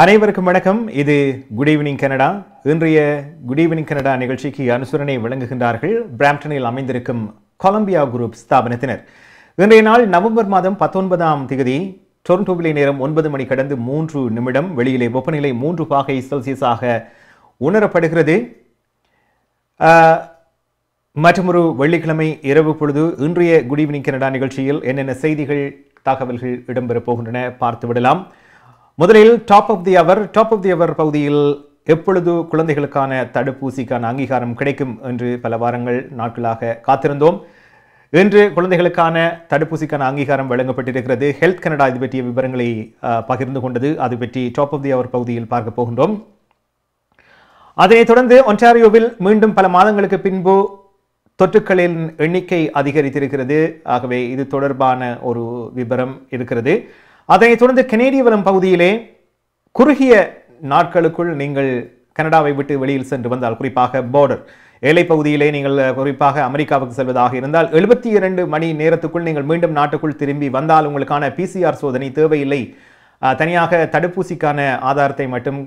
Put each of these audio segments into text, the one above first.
அனைவருக்கும் வணக்கம். இது குட் ஈவினிங் கனடா. இன்றைய குட் ஈவினிங் கனடா நிகழ்ச்சிக்கு அனுசரணை வழங்குகின்றார்கள் பிராம்டனில் அமைந்திருக்கும் கொலம்பியா குரூப் ஸ்தாபனத்தினர். இன்றைய நாள் நவம்பர் மாதம் 19ஆம் தேதி. டொரண்டோவிலே நேரம் 9 மணி கடந்து 3 நிமிடம். வெளியிலே வெப்பநிலை 3 பாகை செல்சியஸாக உணரப்படுகிறது. மற்றொரு வெள்ளிக்கிழமை இரவு பொழுது இன்றைய குட் ஈவினிங் கனடா நிகழ்ச்சியில் என்னென்ன செய்திகள் தகவல்கள் இடம்பெறப் போகின்றன பார்த்துவிடலாம். முதலில் டாப் ஆஃப் தி அவர் பகுதியில் எப்பொழுது குழந்தைகளுக்கான தடுப்பூசிக்கான அங்கீகாரம் கிடைக்கும் என்று பல நாட்களாக காத்திருந்தோம். இன்று குழந்தைகளுக்கான தடுப்பூசிக்கான அங்கீகாரம் வழங்கப்பட்டிருக்கிறது. ஹெல்த் கனடா இது பற்றிய விவரங்களை பகிர்ந்து கொண்டது. அது பற்றி டாப் ஆஃப் தி அவர் பகுதியில் பார்க்க போகின்றோம். அதனைத் தொடர்ந்து ஒன்டாரியோவில் மீண்டும் பல மாதங்களுக்கு பின்பு தொற்றுக்களின் எண்ணிக்கை அதிகரித்திருக்கிறது. ஆகவே இது தொடர்பான ஒரு விவரம் இருக்கிறது. அதனைத் தொடர்ந்து கனேடிய வனம் பகுதியிலே குறுகிய நாட்களுக்குள் நீங்கள் கனடாவை விட்டு வெளியில் சென்று வந்தால், குறிப்பாக பார்டர் எல்லை பகுதியிலே நீங்கள் குறிப்பாக அமெரிக்காவுக்கு செல்வதாக இருந்தால் 72 மணி நேரத்துக்குள் நீங்கள் மீண்டும் நாட்டுக்குள் திரும்பி வந்தால் உங்களுக்கான PCR சோதனை தேவையில்லை. தனியாக தடுப்பூசிக்கான ஆதாரத்தை மட்டும்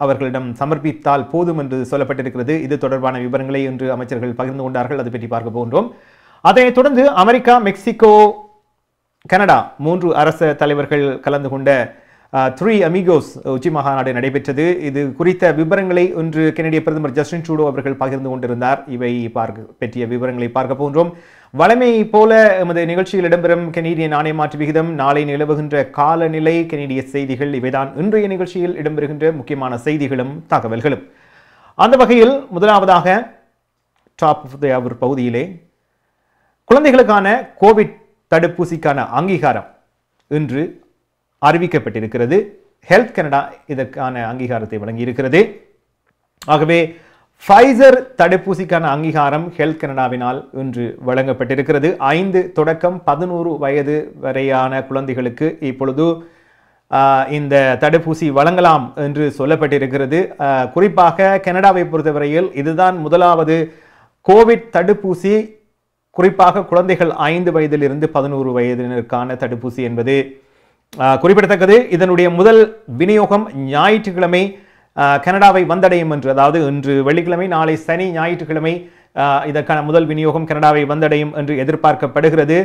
அவர்களிடம் சமர்ப்பித்தால் போதும் என்று சொல்லப்பட்டிருக்கிறது. இது தொடர்பான விவரங்களை இன்று அமைச்சர்கள் பகிர்ந்து கொண்டார்கள். அது பற்றி பார்க்க போகின்றோம். அதனைத் தொடர்ந்து அமெரிக்கா, மெக்சிகோ, கனடா 3 அரச தலைவர்கள் கலந்து கொண்ட 3 அமிகோஸ் உச்சி மாநாடு நடைபெற்றது. இது குறித்த விவரங்களை இன்று கனடிய பிரதமர் ஜஸ்டின் ட்ரூடோ அவர்கள் பகிர்ந்து கொண்டிருந்தார். இவை பற்றிய விவரங்களை பார்க்க போன்றோம். வழமை போல எமது நிகழ்ச்சியில் இடம்பெறும் கனேடிய நாணய மாற்று விகிதம், நாளை நிலவுகின்ற காலநிலை, கனேடிய செய்திகள், இவைதான் இன்றைய நிகழ்ச்சியில் இடம்பெறுகின்ற முக்கியமான செய்திகளும் தகவல்களும். அந்த வகையில் முதலாவதாக டாப் ஆஃப் தி அவர் பகுதியிலே குழந்தைகளுக்கான கோவிட் தடுப்பூசிக்கான அங்கீகாரம் இன்று அறிவிக்கப்பட்டிருக்கிறது. ஹெல்த் கனடா இதற்கான அங்கீகாரத்தை வழங்கியிருக்கிறது. ஆகவே ஃபைசர் தடுப்பூசிக்கான அங்கீகாரம் ஹெல்த் கனடாவினால் இன்று வழங்கப்பட்டிருக்கிறது. 5 தொடக்கம் 11 வயது வரையான குழந்தைகளுக்கு இப்பொழுது இந்த தடுப்பூசி வழங்கலாம் என்று சொல்லப்பட்டிருக்கிறது. குறிப்பாக கனடாவை பொறுத்தவரையில் இதுதான் முதலாவது கோவிட் தடுப்பூசி. குறிப்பாக குழந்தைகள் 5 வயதிலிருந்து 11 வயதினருக்கான தடுப்பூசி என்பது குறிப்பிடத்தக்கது. இதனுடைய முதல் விநியோகம் ஞாயிற்றுக்கிழமை கனடாவை வந்தடையும் என்று, அதாவது இன்று வெள்ளிக்கிழமை, நாளை சனி, ஞாயிற்றுக்கிழமை இதற்கான முதல் விநியோகம் கனடாவை வந்தடையும் என்று எதிர்பார்க்கப்படுகிறது.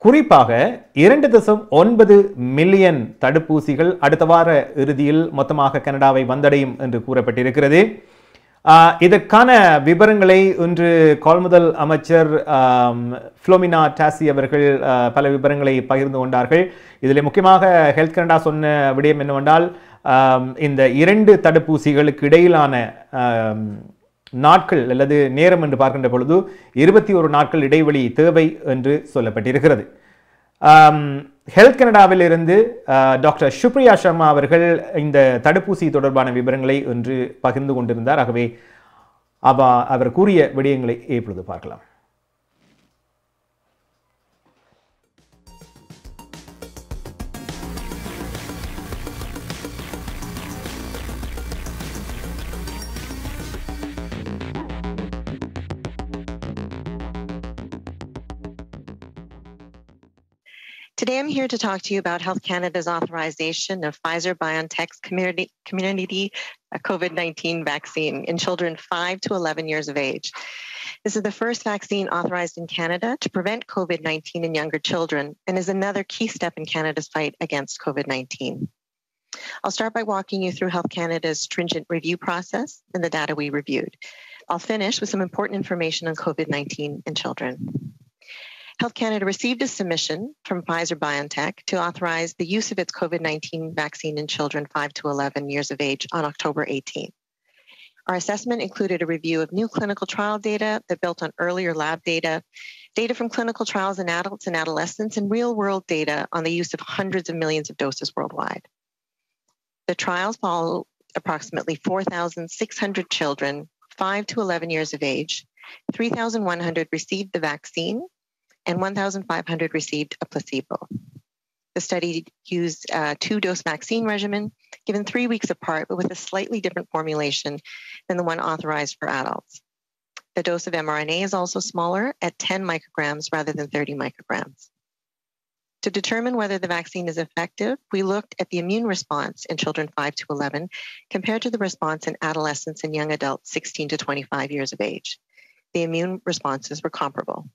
குறிப்பாக 2.9 மில்லியன் தடுப்பூசிகள் அடுத்த வார இறுதியில் மொத்தமாக கனடாவை வந்தடையும் என்று கூறப்பட்டிருக்கிறது. இதற்கான விவரங்களை இன்று கொள்முதல் அமைச்சர் ஃப்ளோமினா டாசி அவர்கள் பல விவரங்களை பகிர்ந்து கொண்டார்கள். இதில் முக்கியமாக ஹெல்த் கனடா சொன்ன விடயம் என்னவென்றால், இந்த 2 தடுப்பூசிகளுக்கு இடையிலான நாட்கள் அல்லது நேரம் என்று பார்க்கின்ற பொழுது 21 நாட்கள் இடைவெளி தேவை என்று சொல்லப்பட்டிருக்கிறது. ஹெல்த் கனடாவில் இருந்து டாக்டர் சுப்ரியா சர்மா அவர்கள் இந்த தடுப்பூசி தொடர்பான விவரங்களை இன்று பகிர்ந்து கொண்டிருந்தார். ஆகவே அவர் கூறிய விடயங்களை இப்பொழுது பார்க்கலாம். Today, I'm here to talk to you about Health Canada's authorization of Pfizer-BioNTech's community COVID-19 vaccine in children 5 to 11 years of age. This is the first vaccine authorized in Canada to prevent COVID-19 in younger children and is another key step in Canada's fight against COVID-19. I'll start by walking you through Health Canada's stringent review process and the data we reviewed. I'll finish with some important information on COVID-19 in children. Health Canada received a submission from Pfizer-BioNTech to authorize the use of its COVID-19 vaccine in children 5 to 11 years of age on October 18. Our assessment included a review of new clinical trial data that built on earlier lab data from clinical trials in adults and adolescents, and real-world data on the use of hundreds of millions of doses worldwide. The trials follow approximately 4,600 children, 5 to 11 years of age. 3,100 received the vaccine, and 1,500 received a placebo. The study used a 2-dose vaccine regimen given 3 weeks apart, but with a slightly different formulation than the one authorized for adults. The dose of mRNA is also smaller at 10 micrograms rather than 30 micrograms. To determine whether the vaccine is effective, we looked at the immune response in children 5 to 11 compared to the response in adolescents and young adults 16 to 25 years of age. The immune responses were comparable.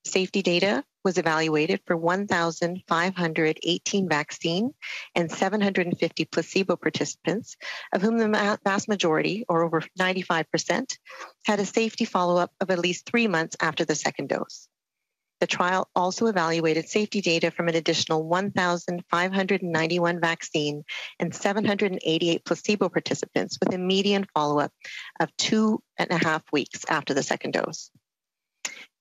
Safety data was evaluated for 1,518 vaccine and 750 placebo participants, of whom the vast majority, or over 95%, had a safety follow-up of at least 3 months after the second dose. The trial also evaluated safety data from an additional 1,591 vaccine and 788 placebo participants with a median follow-up of 2.5 weeks after the second dose.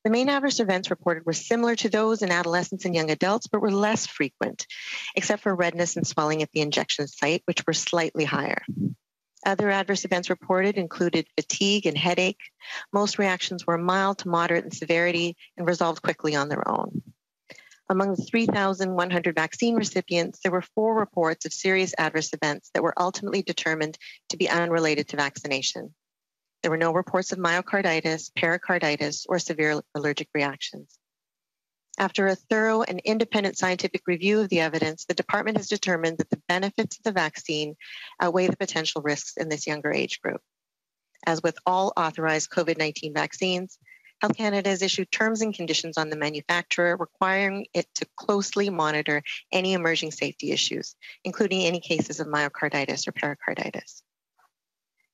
The main adverse events reported were similar to those in adolescents and young adults, but were less frequent, except for redness and swelling at the injection site, which were slightly higher. Other adverse events reported included fatigue and headache. Most reactions were mild to moderate in severity and resolved quickly on their own. Among the 3,100 vaccine recipients, there were 4 reports of serious adverse events that were ultimately determined to be unrelated to vaccination. There were no reports of myocarditis, pericarditis, or severe allergic reactions. After a thorough and independent scientific review of the evidence, the department has determined that the benefits of the vaccine outweigh the potential risks in this younger age group. As with all authorized COVID-19 vaccines, Health Canada has issued terms and conditions on the manufacturer requiring it to closely monitor any emerging safety issues, including any cases of myocarditis or pericarditis.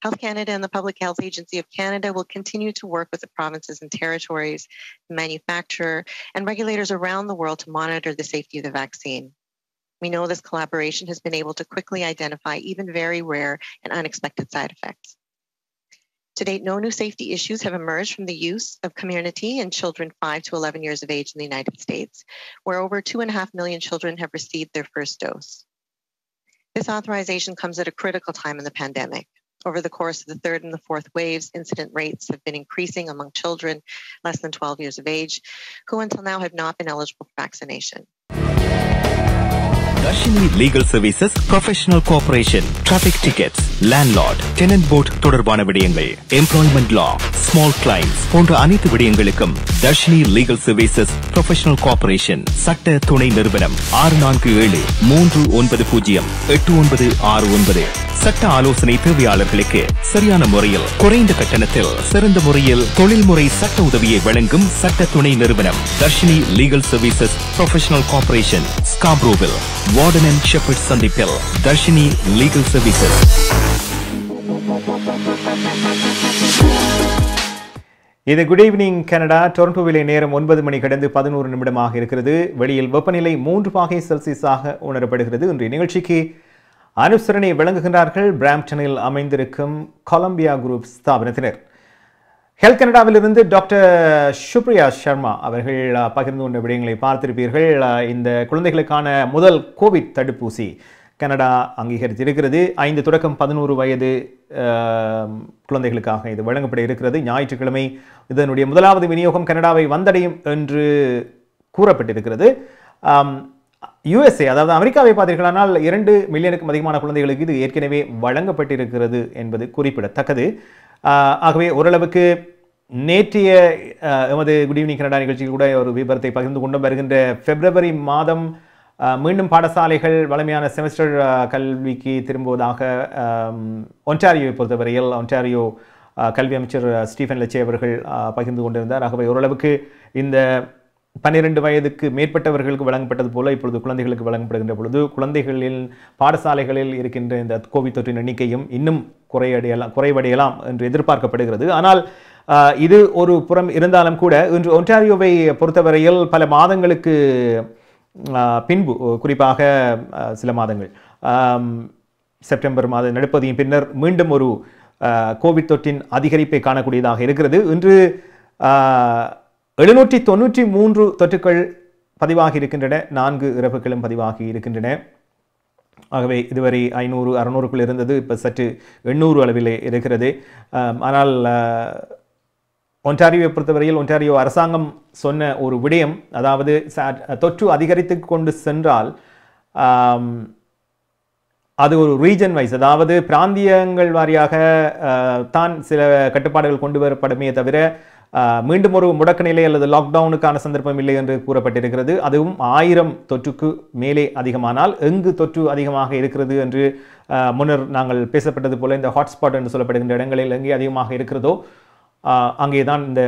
Health Canada and the Public Health Agency of Canada will continue to work with the provinces and territories, the manufacturer, and regulators around the world to monitor the safety of the vaccine. We know this collaboration has been able to quickly identify even very rare and unexpected side effects. To date, no new safety issues have emerged from the use of Comirnaty in children 5 to 11 years of age in the United States, where over 2.5 million children have received their first dose. This authorization comes at a critical time in the pandemic. Over the course of the 3rd and the 4th waves, incident rates have been increasing among children less than 12 years of age, who until now have not been eligible for vaccination. Darshini Legal Services, Professional Cooperation, Traffic Tickets, Landlord, Tenant Board தொடர்பான விடயங்கள், Employment Law, Small Claims போன்ற அனைத்து விடயங்களுக்கும் Darshini Legal Services, Professional Cooperation, சட்ட துணை நிறுவனம் 647-390-8969. சட்ட ஆலோசனை தேவையாளர்களுக்கு சரியான முறையில் குறைந்த கட்டணத்தில் சிறந்த முறையில் தொழில்முறை சட்ட உதவியை வழங்கும் சட்ட துணை நிறுவனம் Dharshini legal services professional corporation, ஸ்காப்ரோவில், வார்டன் அண்ட் ஷெப்பர்ட் சந்திப்பில் தர்ஷினி லீகல் சர்வீசஸ். இது குட் ஈவினிங் கனடா. டொரண்டோவிலே நேரம் 9 மணி கடந்து 11 நிமிடமாக இருக்கிறது. வெளியில் வெப்பநிலை 3 பாகை செல்சியஸாக உணரப்படுகிறது. இன்றைய நிகழ்ச்சிக்கு அனுசரணை வழங்குகின்றார்கள் பிராம்ப்டனில் அமைந்திருக்கும் கொலம்பியா குரூப் ஸ்தாபனத்தினர். ஹெல்த் கனடாவிலிருந்து டாக்டர் சுப்ரியா சர்மா அவர்கள் பகிர்ந்து கொண்ட விடயங்களை பார்த்திருப்பீர்கள். இந்த குழந்தைகளுக்கான முதல் கோவிட் தடுப்பூசி கனடா அங்கீகரித்திருக்கிறது. 5 தொடக்கம் 11 வயது குழந்தைகளுக்காக இது வழங்கப்பட இருக்கிறது. ஞாயிற்றுக்கிழமை இதனுடைய முதலாவது விநியோகம் கனடாவை வந்தடையும் என்று கூறப்பட்டிருக்கிறது. யுஎஸ்ஏ, அதாவது அமெரிக்காவை பார்த்தீர்களானால் 2 மில்லியனுக்கும் அதிகமான குழந்தைகளுக்கு இது ஏற்கனவே வழங்கப்பட்டிருக்கிறது என்பது குறிப்பிடத்தக்கது. ஆகவே ஓரளவுக்கு நேற்றைய எமது குட் ஈவினிங் கனடா நிகழ்ச்சியில் கூட ஒரு விபரத்தை பகிர்ந்து கொண்டு வருகின்ற பிப்ரவரி மாதம் மீண்டும் பாடசாலைகள் வழமையான செமஸ்டர் கல்விக்கு திரும்புவதாக ஒன்டாரியோவை பொறுத்தவரையில் ஒன்டாரியோ கல்வி அமைச்சர் ஸ்டீஃபன் லெச்சே அவர்கள் பகிர்ந்து கொண்டிருந்தார். ஆகவே ஓரளவுக்கு இந்த 12 வயதுக்கு மேற்பட்டவர்களுக்கு வழங்கப்பட்டது போல இப்பொழுது குழந்தைகளுக்கு வழங்கப்படுகின்ற பொழுது குழந்தைகளில் பாடசாலைகளில் இருக்கின்ற இந்த கோவிட் தொற்றின் எண்ணிக்கையும் இன்னும் குறைவடையலாம் என்று எதிர்பார்க்கப்படுகிறது. ஆனால் இது ஒரு புறம் இருந்தாலும் கூட இன்று ஒன்டாரியோவை பொறுத்தவரையில் பல மாதங்களுக்கு பின்பு, குறிப்பாக சில மாதங்கள் செப்டம்பர் மாத நடுப்பதியின் பின்னர் மீண்டும் ஒரு கோவிட் தொற்றின் அதிகரிப்பை காணக்கூடியதாக இருக்கிறது. இன்று 793 தொற்றுக்கள் பதிவாகி இருக்கின்றன. 4 இறப்புகளும் பதிவாகி இருக்கின்றன. ஆகவே இதுவரை 500-600க்குள் இருந்தது, இப்போ சற்று 800 அளவிலே இருக்கிறது. ஆனால் ஒன்டாரியோவை பொறுத்தவரையில் ஒன்டாரியோ அரசாங்கம் சொன்ன ஒரு விடயம், அதாவது தொற்று அதிகரித்து கொண்டு சென்றால் அது ஒரு ரீஜன் வைஸ், அதாவது பிராந்தியங்கள் வாரியாக தான் சில கட்டுப்பாடுகள் கொண்டு வரப்படுமே தவிர மீண்டும் ஒரு முடக்க நிலை அல்லது லாக்டவுனுக்கான சந்தர்ப்பம் இல்லை என்று கூறப்பட்டிருக்கிறது. அதுவும் 1000 தொற்றுக்கு மேலே அதிகமானால் எங்கு தொற்று அதிகமாக இருக்கிறது என்று முன்னர் நாங்கள் பேசப்பட்டது போல இந்த ஹாட்ஸ்பாட் என்று சொல்லப்படுகின்ற இடங்களில் எங்கே அதிகமாக இருக்கிறதோ அங்கேதான் இந்த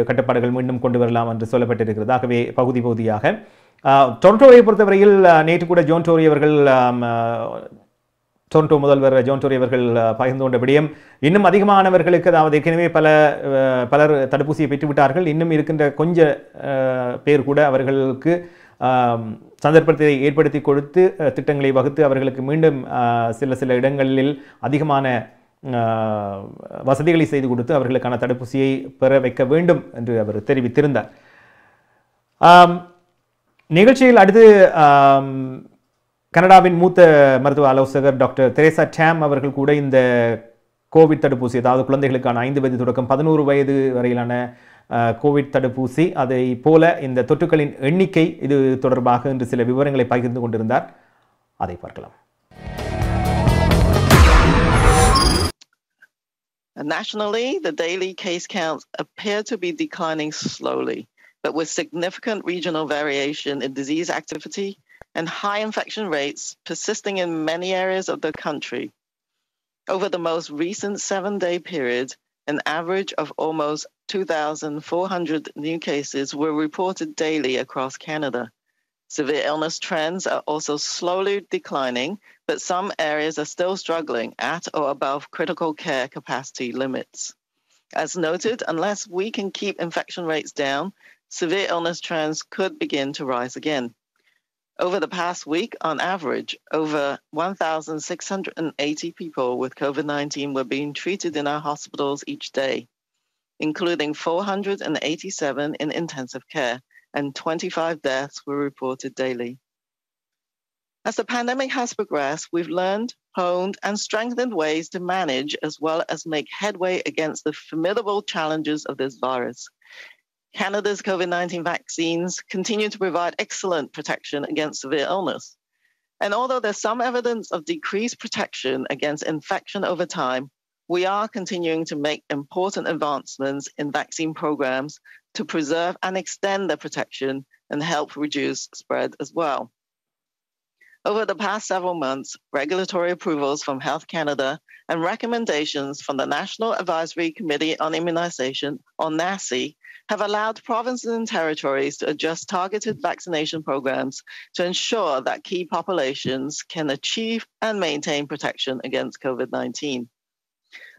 கட்டுப்பாடுகள் மீண்டும் கொண்டு வரலாம் என்று சொல்லப்பட்டிருக்கிறது. ஆகவே பகுதி பகுதியாக டொரண்டோவை பொறுத்தவரையில் நேற்று கூட ஜோன் டோரி அவர்கள் டொரண்டோ முதல்வர் ஜோன் டோரி அவர்கள் பகிர்ந்து கொண்ட விடயம் இன்னும் அதிகமானவர்களுக்கு, அதாவது ஏற்கனவே பலர் தடுப்பூசியை பெற்றுவிட்டார்கள், இன்னும் இருக்கின்ற கொஞ்ச பேர் கூட அவர்களுக்கு சந்தர்ப்பத்தை ஏற்படுத்தி கொடுத்து திட்டங்களை வகுத்து அவர்களுக்கு மீண்டும் சில இடங்களில் அதிகமான வசதிகளை செய்து கொடுத்து அவர்களுக்கான தடுப்பூசியை பெற வைக்க வேண்டும் என்று அவர் தெரிவித்திருந்தார். நிகழ்ச்சியில் அடுத்து கனடாவின் மூத்த மருத்துவ ஆலோசகர் டாக்டர் தெரேசா டேம் அவர்கள் கூட இந்த கோவிட் தடுப்பூசி, அதாவது குழந்தைகளுக்கான 5 வயது தொடக்கம் 11 வயது வரையிலான கோவிட் தடுப்பூசி, அதை போல இந்த தொற்றுகளின் எண்ணிக்கை இது தொடர்பாக இன்று சில விவரங்களை பகிர்ந்து கொண்டிருந்தார். அதை பார்க்கலாம். Nationally, the daily case counts appear to be declining slowly, but with significant regional variation in disease activity and high infection rates persisting in many areas of the country. Over the most recent 7-day period, an average of almost 2,400 new cases were reported daily across Canada. Severe illness trends are also slowly declining, but some areas are still struggling at or above critical care capacity limits. As noted, unless we can keep infection rates down, severe illness trends could begin to rise again. Over the past week, on average, over 1,680 people with COVID-19 were being treated in our hospitals each day, including 487 in intensive care, and 25 deaths were reported daily. As the pandemic has progressed, we've learned, honed, and strengthened ways to manage as well as make headway against the formidable challenges of this virus. Canada's COVID-19 vaccines continue to provide excellent protection against severe illness. And although there's some evidence of decreased protection against infection over time, we are continuing to make important advancements in vaccine programs to preserve and extend their protection and help reduce spread as well. Over the past several months, regulatory approvals from Health Canada and recommendations from the National Advisory Committee on Immunization, or NACI, have allowed provinces and territories to adjust targeted vaccination programs to ensure that key populations can achieve and maintain protection against COVID-19.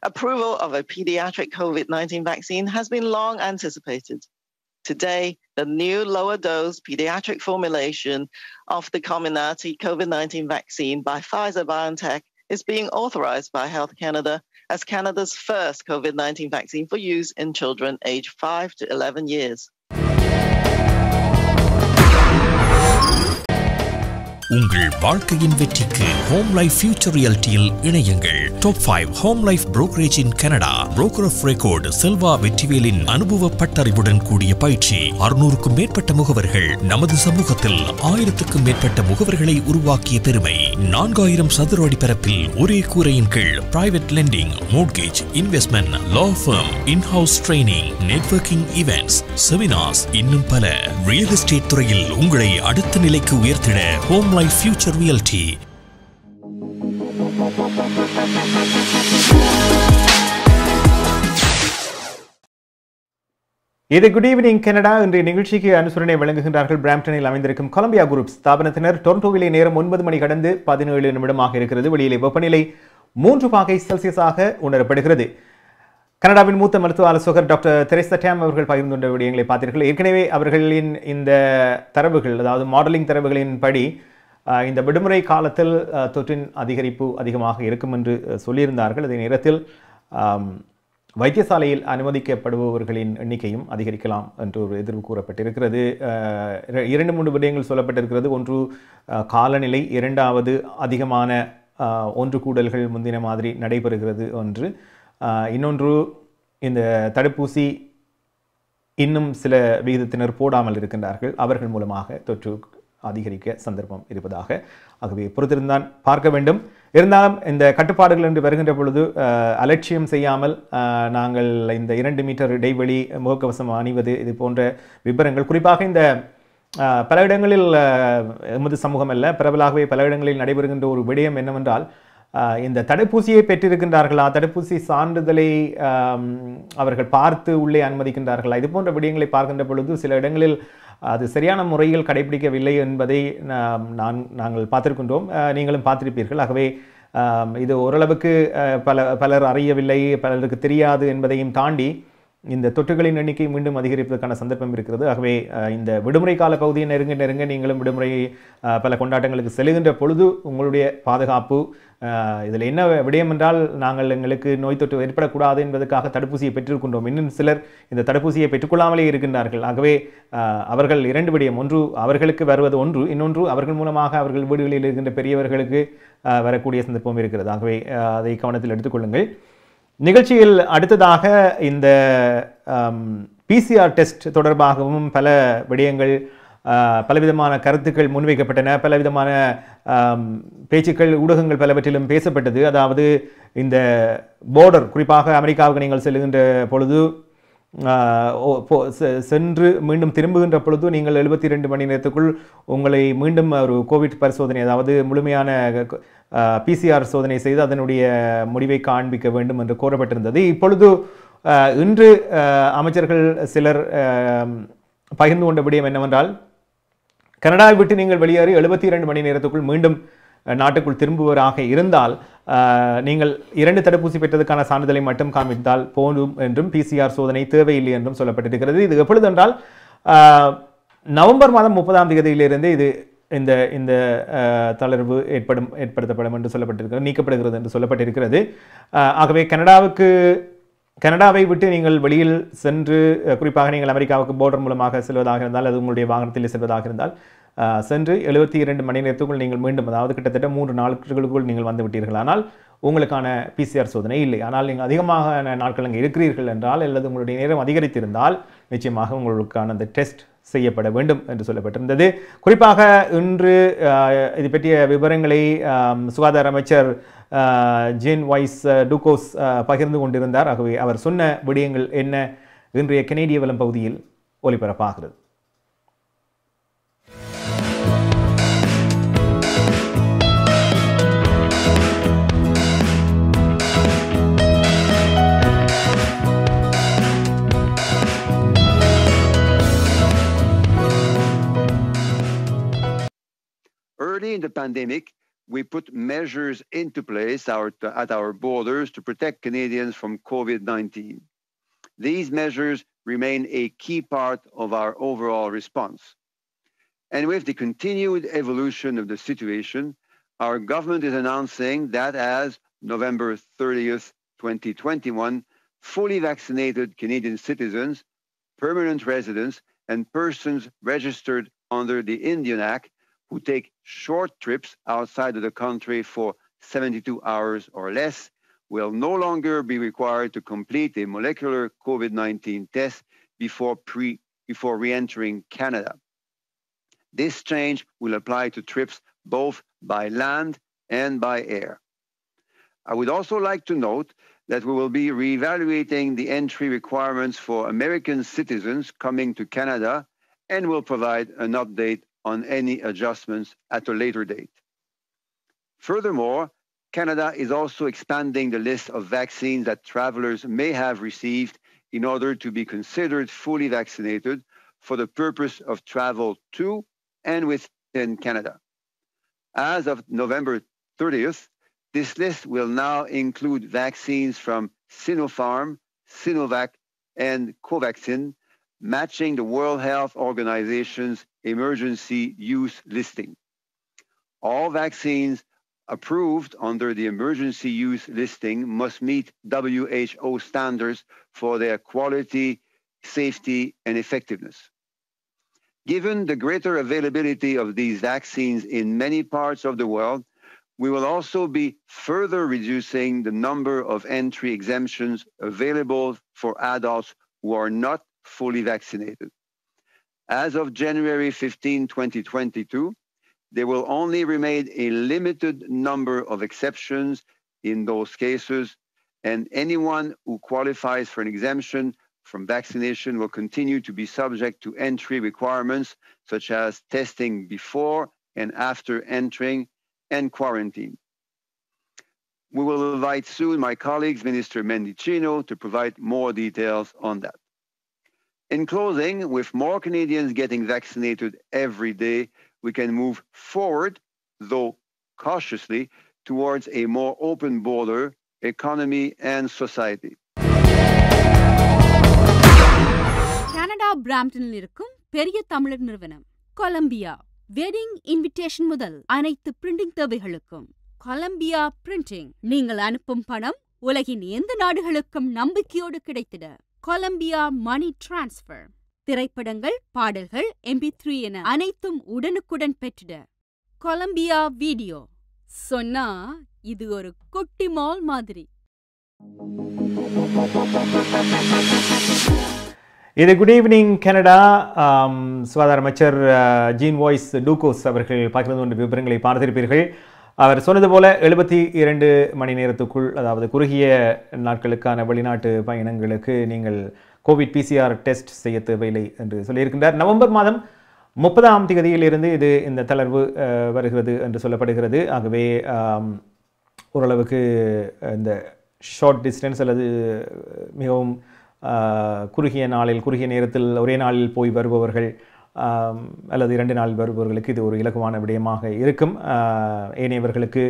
Approval of a pediatric COVID-19 vaccine has been long anticipated. Today, the new lower dose pediatric formulation of the Comirnaty COVID-19 vaccine by Pfizer-BioNTech is being authorized by Health Canada as Canada's first COVID-19 vaccine for use in children aged 5 to 11 years. உங்கள் வாழ்க்கையின் வெற்றிக்கு home life future ரியாலிட்டியில் இணையுங்கள். Top 5 home life brokerage in Canada. Broker of record Selva வெற்றிவேலின் அனுபவ பட்டறிவுடன் கூடிய பயிற்சி. 600க்கும் மேற்பட்ட முகவர்கள். நமது சமூகத்தில் 1000க்கும் மேற்பட்ட முகவர்களை உருவாக்கிய பெருமை. 4000 சதுர அடி பரப்பில் ஒரே கூரையின் கீழ் private lending, mortgage, investment, law firm, in house training, networking events, seminars, இன்னும் பல. ரியல் எஸ்டேட் துறையில் உங்களை அடுத்த நிலைக்கு உயர்த்திட ஹோம் லைஃப் ஃபியூச்சர் ரியாலிட்டி. இது குட் ஈவினிங் கனடா. இன்றைய நிகழ்ச்சிக்கு அனுசரணை வழங்குகின்றார்கள் பிராம்டனில் அமைந்திருக்கும் கொலம்பியா குரூப் ஸ்தாபனத்தினர். டொரண்டோவிலே நேரம் 9 மணி கடந்து 17 நிமிடமாக இருக்கிறது. வெளியிலே வெப்பநிலை 3 பாகை செல்சியஸாக உணரப்படுகிறது. கனடாவின் மூத்த மருத்துவ ஆலோசகர் டாக்டர் தெரேசா டேம் அவர்கள் பகிர்ந்துள்ள விடயங்களை பார்த்தீர்கள். ஏற்கனவே அவர்களின் இந்த தரவுகள், அதாவது மாடலிங் தரவுகளின் படி இந்த விடுமுறை காலத்தில் தொற்றின் அதிகரிப்பு அதிகமாக இருக்கும் என்று சொல்லியிருந்தார்கள். அதே நேரத்தில் வைத்தியசாலையில் அனுமதிக்கப்படுபவர்களின் எண்ணிக்கையும் அதிகரிக்கலாம் என்று ஒரு எதிர்வு கூறப்பட்டிருக்கிறது. 2-3 விடயங்கள் சொல்லப்பட்டிருக்கிறது. ஒன்று காலநிலை, இரண்டாவது அதிகமான ஒன்று கூடல்கள் முந்தின மாதிரி நடைபெறுகிறது ஒன்று, இன்னொன்று இந்த தடுப்பூசி இன்னும் சில விகிதத்தினர் போடாமல் இருக்கின்றார்கள், அவர்கள் மூலமாக தொற்று அதிகரிக்க சந்தர்ப்பம் இருப்பதாக. ஆகவே பொறுத்திருந்தான் பார்க்க வேண்டும். இருந்தாலும் இந்த கட்டுப்பாடுகள் என்று வருகின்ற பொழுது அலட்சியம் செய்யாமல் நாங்கள் இந்த 2 மீட்டர் இடைவெளி, முகக்கவசம் அணிவது, இது போன்ற விபரங்கள் குறிப்பாக இந்த பல இடங்களில் எமது சமூகம் அல்ல, பரவலாகவே பல இடங்களில் நடைபெறுகின்ற ஒரு விடயம் என்னவென்றால், இந்த தடுப்பூசியை பெற்றிருக்கின்றார்களா, தடுப்பூசி சான்றிதழை அவர்கள் பார்த்து உள்ளே அனுமதிக்கின்றார்களா, இது போன்ற விடயங்களை பார்க்கின்ற பொழுது சில இடங்களில் அது சரியான முறையில் கடைபிடிக்கவில்லை என்பதை நாங்கள் பார்த்திருக்கின்றோம், நீங்களும் பார்த்திருப்பீர்கள். ஆகவே இது ஓரளவுக்கு பலர் அறியவில்லை, பலருக்கு தெரியாது என்பதையும் தாண்டி இந்த தொற்றுகளின் எண்ணிக்கை மீண்டும் அதிகரிப்பதற்கான சந்தர்ப்பம் இருக்கிறது. ஆகவே இந்த விடுமுறை கால பகுதியை நெருங்க நீங்களும் விடுமுறை பல கொண்டாட்டங்களுக்கு செல்கின்ற பொழுது உங்களுடைய பாதுகாப்பு, இதில் என்ன விடயம் என்றால், நாங்கள் எங்களுக்கு நோய் தொற்று ஏற்படக்கூடாது என்பதற்காக தடுப்பூசியை பெற்றிருக்கின்றோம். இன்னும் சிலர் இந்த தடுப்பூசியை பெற்றுக்கொள்ளாமலே இருக்கின்றார்கள். ஆகவே அவர்கள் 2 விடயம், ஒன்று அவர்களுக்கு வருவது ஒன்று, இன்னொன்று அவர்கள் மூலமாக அவர்கள் வீடுகளில் இருக்கின்ற பெரியவர்களுக்கு வரக்கூடிய சந்தர்ப்பம் இருக்கிறது. ஆகவே அதை கவனத்தில் எடுத்துக்கொள்ளுங்கள். நிகழ்ச்சியில் அடுத்ததாக இந்த PCR டெஸ்ட் தொடர்பாகவும் பல விடயங்கள், பலவிதமான கருத்துக்கள் முன்வைக்கப்பட்டன, பலவிதமான பேச்சுக்கள் ஊடகங்கள் பலவற்றிலும் பேசப்பட்டது. அதாவது இந்த பார்டர், குறிப்பாக அமெரிக்காவுக்கு நீங்கள் செல்லுகின்ற பொழுது, சென்று மீண்டும் திரும்புகின்ற பொழுது நீங்கள் 72 மணி நேரத்துக்குள் உங்களை மீண்டும் ஒரு கோவிட் பரிசோதனை, அதாவது முழுமையான PCR சோதனை செய்து அதனுடைய முடிவை காண்பிக்க வேண்டும் என்று கோரப்பட்டிருந்தது. இப்பொழுது இன்று அமைச்சர்கள் சிலர் பகிர்ந்து கொண்ட விடயம் என்னவென்றால், கனடாவை விட்டு நீங்கள் வெளியேறி 72 மணி நேரத்துக்குள் மீண்டும் நாட்டுக்குள் திரும்புவராக இருந்தால் நீங்கள் 2 தடுப்பூசி பெற்றதுக்கான சான்றிதழை மட்டும் காண்பித்தால் போதும் என்றும், PCR சோதனை தேவையில்லை என்றும் சொல்லப்பட்டிருக்கிறது. இது எப்பொழுது என்றால், நவம்பர் மாதம் 30ஆம் தேதியிலிருந்து இது இந்த இந்த தளர்வு ஏற்படுத்தப்படும் என்று சொல்லப்பட்டிருக்கிறது, நீக்கப்படுகிறது என்று சொல்லப்பட்டிருக்கிறது. ஆகவே கனடாவை விட்டு நீங்கள் வெளியில் சென்று, குறிப்பாக நீங்கள் அமெரிக்காவுக்கு பார்டர் மூலமாக செல்வதாக இருந்தால், அது உங்களுடைய வாகனத்தில் செல்வதாக இருந்தால், சென்று 72 மணி நேரத்துக்குள் நீங்கள் மீண்டும், அதாவது கிட்டத்தட்ட 3 நாட்களுக்குள் நீங்கள் வந்து விட்டீர்கள், ஆனால் உங்களுக்கான PCR சோதனை இல்லை. ஆனால் நீங்கள் அதிகமாக நாட்கள் அங்கே இருக்கிறீர்கள் என்றால், அல்லது உங்களுடைய நேரம் அதிகரித்திருந்தால் நிச்சயமாக உங்களுக்கான அந்த டெஸ்ட் செய்யப்பட வேண்டும் என்று சொல்லப்பட்டிருந்தது. குறிப்பாக இன்று இது பற்றிய விவரங்களை சுகாதார அமைச்சர் ஜேன் வைஸ் டூகோஸ் பகிர்ந்து கொண்டிருந்தார். ஆகவே அவர் சொன்ன விடயங்கள் என்ன இன்றைய கனேடிய வலம் பகுதியில் ஒலிபரப்பாகிறது. Early in the pandemic, we put measures into place at our borders to protect Canadians from COVID-19. These measures remain a key part of our overall response. And with the continued evolution of the situation, our government is announcing that as November 30th, 2021, fully vaccinated Canadian citizens, permanent residents, and persons registered under the Indian Act who take short trips outside of the country for 72 hours or less will no longer be required to complete a molecular COVID-19 test before re-entering Canada. This change will apply to trips both by land and by air. I would also like to note that we will be reevaluating the entry requirements for American citizens coming to Canada and will provide an update on any adjustments at a later date. Furthermore, Canada is also expanding the list of vaccines that travelers may have received in order to be considered fully vaccinated for the purpose of travel to and within Canada. As of November 30th, this list will now include vaccines from Sinopharm, Sinovac, and Covaxin, matching the World Health Organization's emergency use listing. All vaccines approved under the emergency use listing must meet WHO standards for their quality, safety, and effectiveness. Given the greater availability of these vaccines in many parts of the world, we will also be further reducing the number of entry exemptions available for adults who are not fully vaccinated. As of January 15, 2022, there will only remain a limited number of exceptions in those cases, and anyone who qualifies for an exemption from vaccination will continue to be subject to entry requirements such as testing before and after entering and quarantine. We will invite soon my colleagues, Minister Mendicino, to provide more details on that. In closing, with more Canadians getting vaccinated every day, we can move forward, though cautiously, towards a more open border, economy and society. Canada பிராம்ப்டனில் இருக்கும் பெரிய தமிழர் நிறுவனம் Colombia wedding invitation முதல் அனைத்து printing தேவைகளுக்கும் Colombia printing. நீங்கள் அனுப்பும் பணம் உலகின் எந்த நாடுகளுக்கும் நம்பிக்கையோடு கிடைத்திட கொலம்பியா மணி டிரான்ஸ்ஃபர். திரைப்படங்கள், பாடல்கள், MP3 என அனைத்தும் உடனுக்குடன் பெற்றிட கொலம்பியா வீடியோ. சொன்னா இது ஒரு குட்டி மால் மாதிரி. இது குட் ஈவினிங் கனடா. சுகாதார அமைச்சர் ஜீன் வாய்ஸ் டூகோஸ் அவர்கள் பகிர்ந்து கொண்ட விவரங்களை பார்த்திருப்பீர்கள். அவர் சொன்னது போல 72 மணி நேரத்துக்குள், அதாவது குறுகிய நாட்களுக்கான வெளிநாட்டு பயணங்களுக்கு நீங்கள் கோவிட் PCR டெஸ்ட் செய்ய தேவையில்லை என்று சொல்லியிருக்கின்றார். நவம்பர் மாதம் 30ஆம் தேதியிலிருந்து இந்த தளர்வு வருகிறது என்று சொல்லப்படுகிறது. ஆகவே ஓரளவுக்கு இந்த ஷார்ட் டிஸ்டன்ஸ் அல்லது மிகவும் குறுகிய நேரத்தில் ஒரே நாளில் போய் வருபவர்கள் அல்லது 2 நாள் வருபவர்களுக்கு இது ஒரு இலகுவான விடயமாக இருக்கும். ஏனையவர்களுக்கு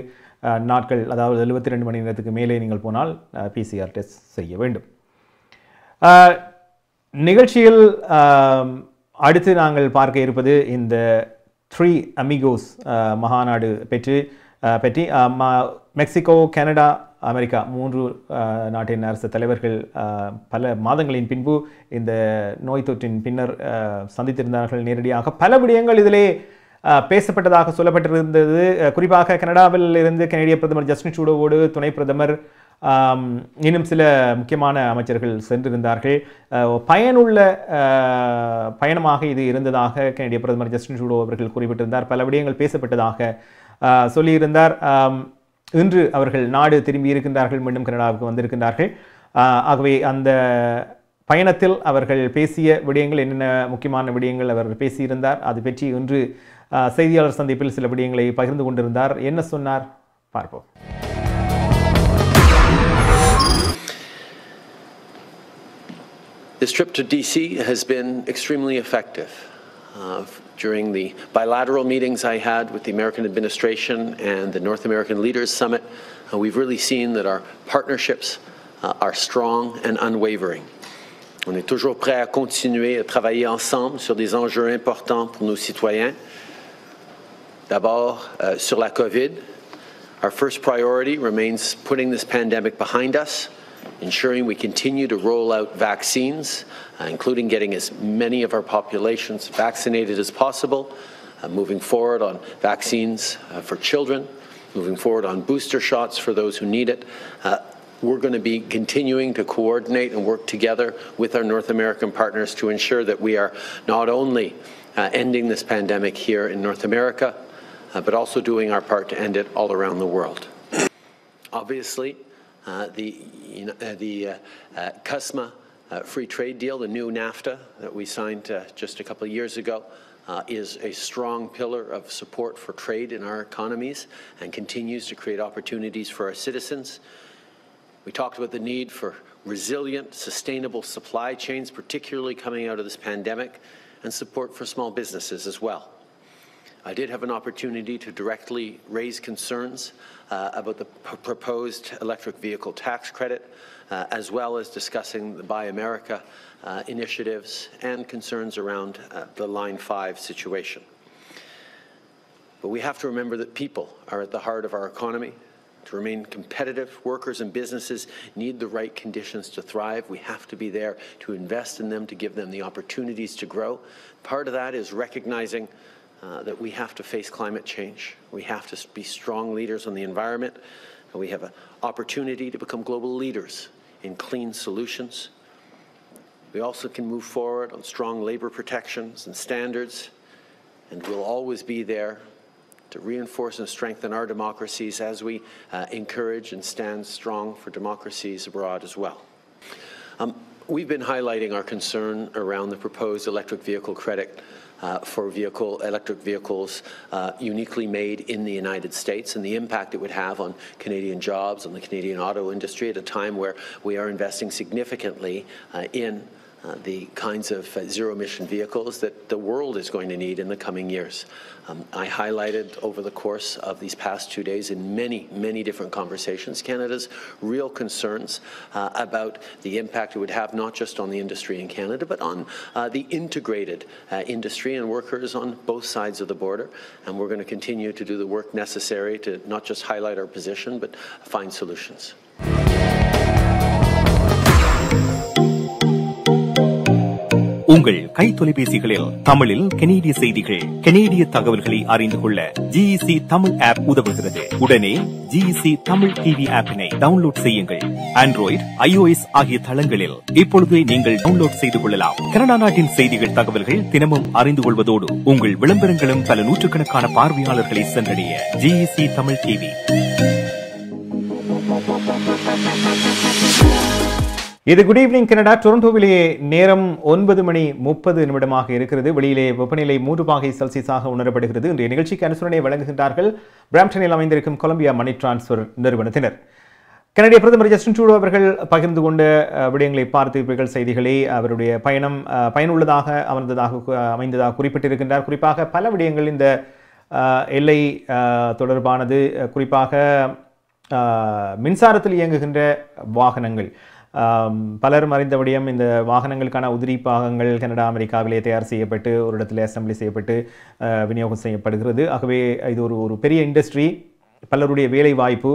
நாட்கள், அதாவது 72 மணி நேரத்துக்கு மேலே நீங்கள் போனால் PCR டெஸ்ட் செய்ய வேண்டும். நிகழ்ச்சியில் அடுத்து நாங்கள் பார்க்க இருப்பது இந்த 3 அமிகோஸ் மகாநாடு பற்றி மெக்சிகோ, கனடா, அமெரிக்கா 3 நாட்டின் அரசு தலைவர்கள் பல மாதங்களின் பின்பு இந்த நோய் தொற்றின் பின்னர் சந்தித்திருந்தார்கள். நேரடியாக பல விடயங்கள் இதிலே பேசப்பட்டதாக சொல்லப்பட்டிருந்தது. குறிப்பாக கனடாவில் இருந்து கனடிய பிரதமர் ஜஸ்டின் ட்ரூடோவோடு துணை பிரதமர் இன்னும் சில முக்கியமான அமைச்சர்கள் சென்றிருந்தார்கள். பயனுள்ள பயணமாக இது இருந்ததாக கனடிய பிரதமர் ஜஸ்டின் ட்ரூடோ அவர்கள் குறிப்பிட்டிருந்தார். பல விடயங்கள் பேசப்பட்டதாக சொல்லியிருந்தார். இன்று அவர்கள் நாடு திரும்பி இருக்கின்றார்கள், மீண்டும் கனடாவுக்கு வந்திருக்கின்றார்கள். ஆகவே அந்த பயணத்தில் அவர்கள் பேசிய விடயங்கள், என்னென்ன முக்கியமான விடயங்கள் அவர்கள் பேசியிருந்தார், அது பற்றி இன்று செய்தியாளர் சந்திப்பில் சில விடயங்களை பகிர்ந்து கொண்டிருந்தார். என்ன சொன்னார் பார்ப்போம். This trip to DC has been extremely effective. During the bilateral meetings I had with the American administration and the North American Leaders Summit, we've really seen that our partnerships are strong and unwavering. On est toujours prêt à continuer à travailler ensemble sur des enjeux importants pour nos citoyens. D'abord, sur la COVID, our first priority remains putting this pandemic behind us, ensuring we continue to roll out vaccines, including getting as many of our populations vaccinated as possible, moving forward on vaccines for children, moving forward on booster shots for those who need it. We're going to be continuing to coordinate and work together with our North American partners to ensure that we are not only ending this pandemic here in North America, but also doing our part to end it all around the world. Obviously, the CUSMA free trade deal, the new NAFTA that we signed just a couple of years ago, is a strong pillar of support for trade in our economies and continues to create opportunities for our citizens. We talked about the need for resilient, sustainable supply chains, particularly coming out of this pandemic, and support for small businesses as well. I did have an opportunity to directly raise concerns about the proposed electric vehicle tax credit, as well as discussing the Buy America initiatives and concerns around the Line 5 situation. But we have to remember that people are at the heart of our economy. To remain competitive, workers and businesses need the right conditions to thrive. We have to be there to invest in them, to give them the opportunities to grow. Part of that is recognizing that we have to face climate change. We have to be strong leaders on the environment. And we have an opportunity to become global leaders in clean solutions. We also can move forward on strong labor protections and standards, and we'll always be there to reinforce and strengthen our democracies as we encourage and stand strong for democracies abroad as well. We've been highlighting our concern around the proposed electric vehicle credit for electric vehicles uniquely made in the United States and the impact it would have on Canadian jobs, on the Canadian auto industry at a time where we are investing significantly in the kinds of zero-emission vehicles that the world is going to need in the coming years. I highlighted over the course of these past 2 days in many, many different conversations Canada's real concerns about the impact it would have not just on the industry in Canada, but on the integrated industry and workers on both sides of the border. And we're going to continue to do the work necessary to not just highlight our position, but find solutions. உங்கள் கை தொலைபேசிகளில் தமிழில் கனேடிய செய்திகள், கனேடிய தகவல்களை அறிந்து கொள்ள GEC Tamil app உதவுகிறது. உடனே GEC தமிழ் டிவி ஆப்பினை டவுன்லோட் செய்யுங்கள். ஆண்ட்ராய்டு, iOS ஆகிய தளங்களில் இப்பொழுதே நீங்கள் டவுன்லோட் செய்து கொள்ளலாம். கனடா நாட்டின் செய்திகள், தகவல்கள் தினமும் அறிந்து கொள்வதோடு உங்கள் விளம்பரங்களும் பல நூற்றுக்கணக்கான பார்வையாளர்களை சென்றடைய GEC தமிழ் டிவி. இது குட் ஈவினிங் கனடா. டொரண்டோவிலே நேரம் 9:30 இருக்கிறது. வெளியிலே வெப்பநிலை 3 பாகை செல்சியஸாக உணரப்படுகிறது. இன்றைய நிகழ்ச்சிக்கு அனுசரணை வழங்குகின்றார்கள் பிராம்ப்டனில் அமைந்திருக்கும் கொலம்பியா மணி டிரான்ஸ்ஃபர் நிறுவனத்தினர். கனடிய பிரதமர் ஜஸ்டின் ட்ரூடோ அவர்கள் பகிர்ந்து கொண்ட விடயங்களை பார்த்திருப்பீர்கள். செய்திகளை அவருடைய பயணம் பயனுள்ளதாக அமைந்ததாக குறிப்பிட்டிருக்கின்றார். குறிப்பாக பல விடயங்கள் இந்த எல்லை தொடர்பானது, குறிப்பாக மின்சாரத்தில் இயங்குகின்ற வாகனங்கள். பலரும் அறிந்த விடயம், இந்த வாகனங்களுக்கான உதிரி பாகங்கள் கனடா அமெரிக்காவிலே தயார் செய்யப்பட்டு ஒரு இடத்துல அசம்பிளி செய்யப்பட்டு விநியோகம் செய்யப்படுகிறது. ஆகவே இது ஒரு பெரிய இண்டஸ்ட்ரி, பலருடைய வேலை வாய்ப்பு.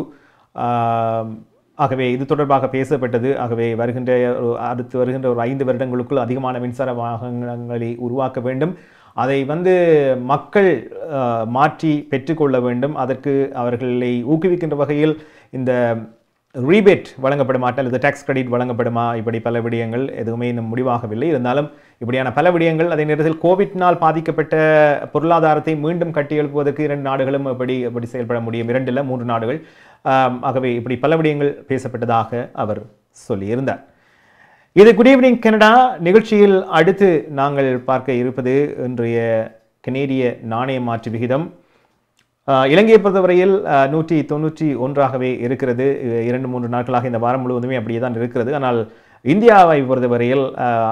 ஆகவே இது தொடர்பாக பேசப்பட்டது. ஆகவே அடுத்து வருகின்ற ஒரு 5 வருடங்களுக்குள் அதிகமான மின்சார வாகனங்களை உருவாக்க வேண்டும். அதை மக்கள் மாற்றி பெற்றுக்கொள்ள வேண்டும். அதற்கு அவர்களை ஊக்குவிக்கின்ற வகையில் இந்த ரீபேட் வழங்கப்படுமா அல்லது டாக்ஸ் கிரெடிட் வழங்கப்படுமா, இப்படி பல விடயங்கள் எதுவுமே இன்னும் முடிவாகவில்லை. இருந்தாலும் இப்படியான பல விடயங்கள், அதே நேரத்தில் கோவிட்னால் பாதிக்கப்பட்ட பொருளாதாரத்தை மீண்டும் கட்டியெழுப்புவதற்கு 2 நாடுகளும் எப்படி செயல்பட முடியும், 2 இல்ல 3 நாடுகள். ஆகவே இப்படி பல விடயங்கள் பேசப்பட்டதாக அவர் சொல்லியிருந்தார். இது குட் ஈவினிங் கனடா நிகழ்ச்சியில் அடுத்து நாங்கள் பார்க்க இருப்பது இன்றைய கனேடிய நாணய மாற்று விகிதம். இலங்கையை பொறுத்தவரையில் 191ஆகவே இருக்கிறது. 2-3 நாட்களாக இந்த வாரம் முழுவதுமே அப்படியே தான் இருக்கிறது. ஆனால் இந்தியாவை பொறுத்தவரையில்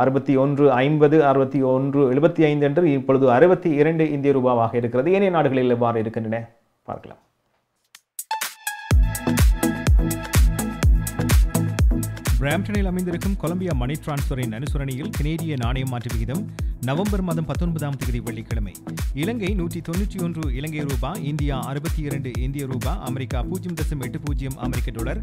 61.50, 61.75 என்று இப்பொழுது 62 இந்திய ரூபாவாக இருக்கிறது. ஏனைய நாடுகளில் எவ்வாறு இருக்கின்றன பார்க்கலாம். பிராம்ப்டனில் அமைந்திருக்கும் கொலம்பியா மணி டிரான்ஸ்ஃபரின் அனுசரணையில் கனேடிய நாணய மாற்று விகிதம் நவம்பர் மாதம் 19ஆம் தேதி வெள்ளிக்கிழமை இலங்கை 191 இலங்கை ரூபா, இந்தியா 62 இந்திய ரூபா, அமெரிக்கா 0.80 அமெரிக்க டாலர்,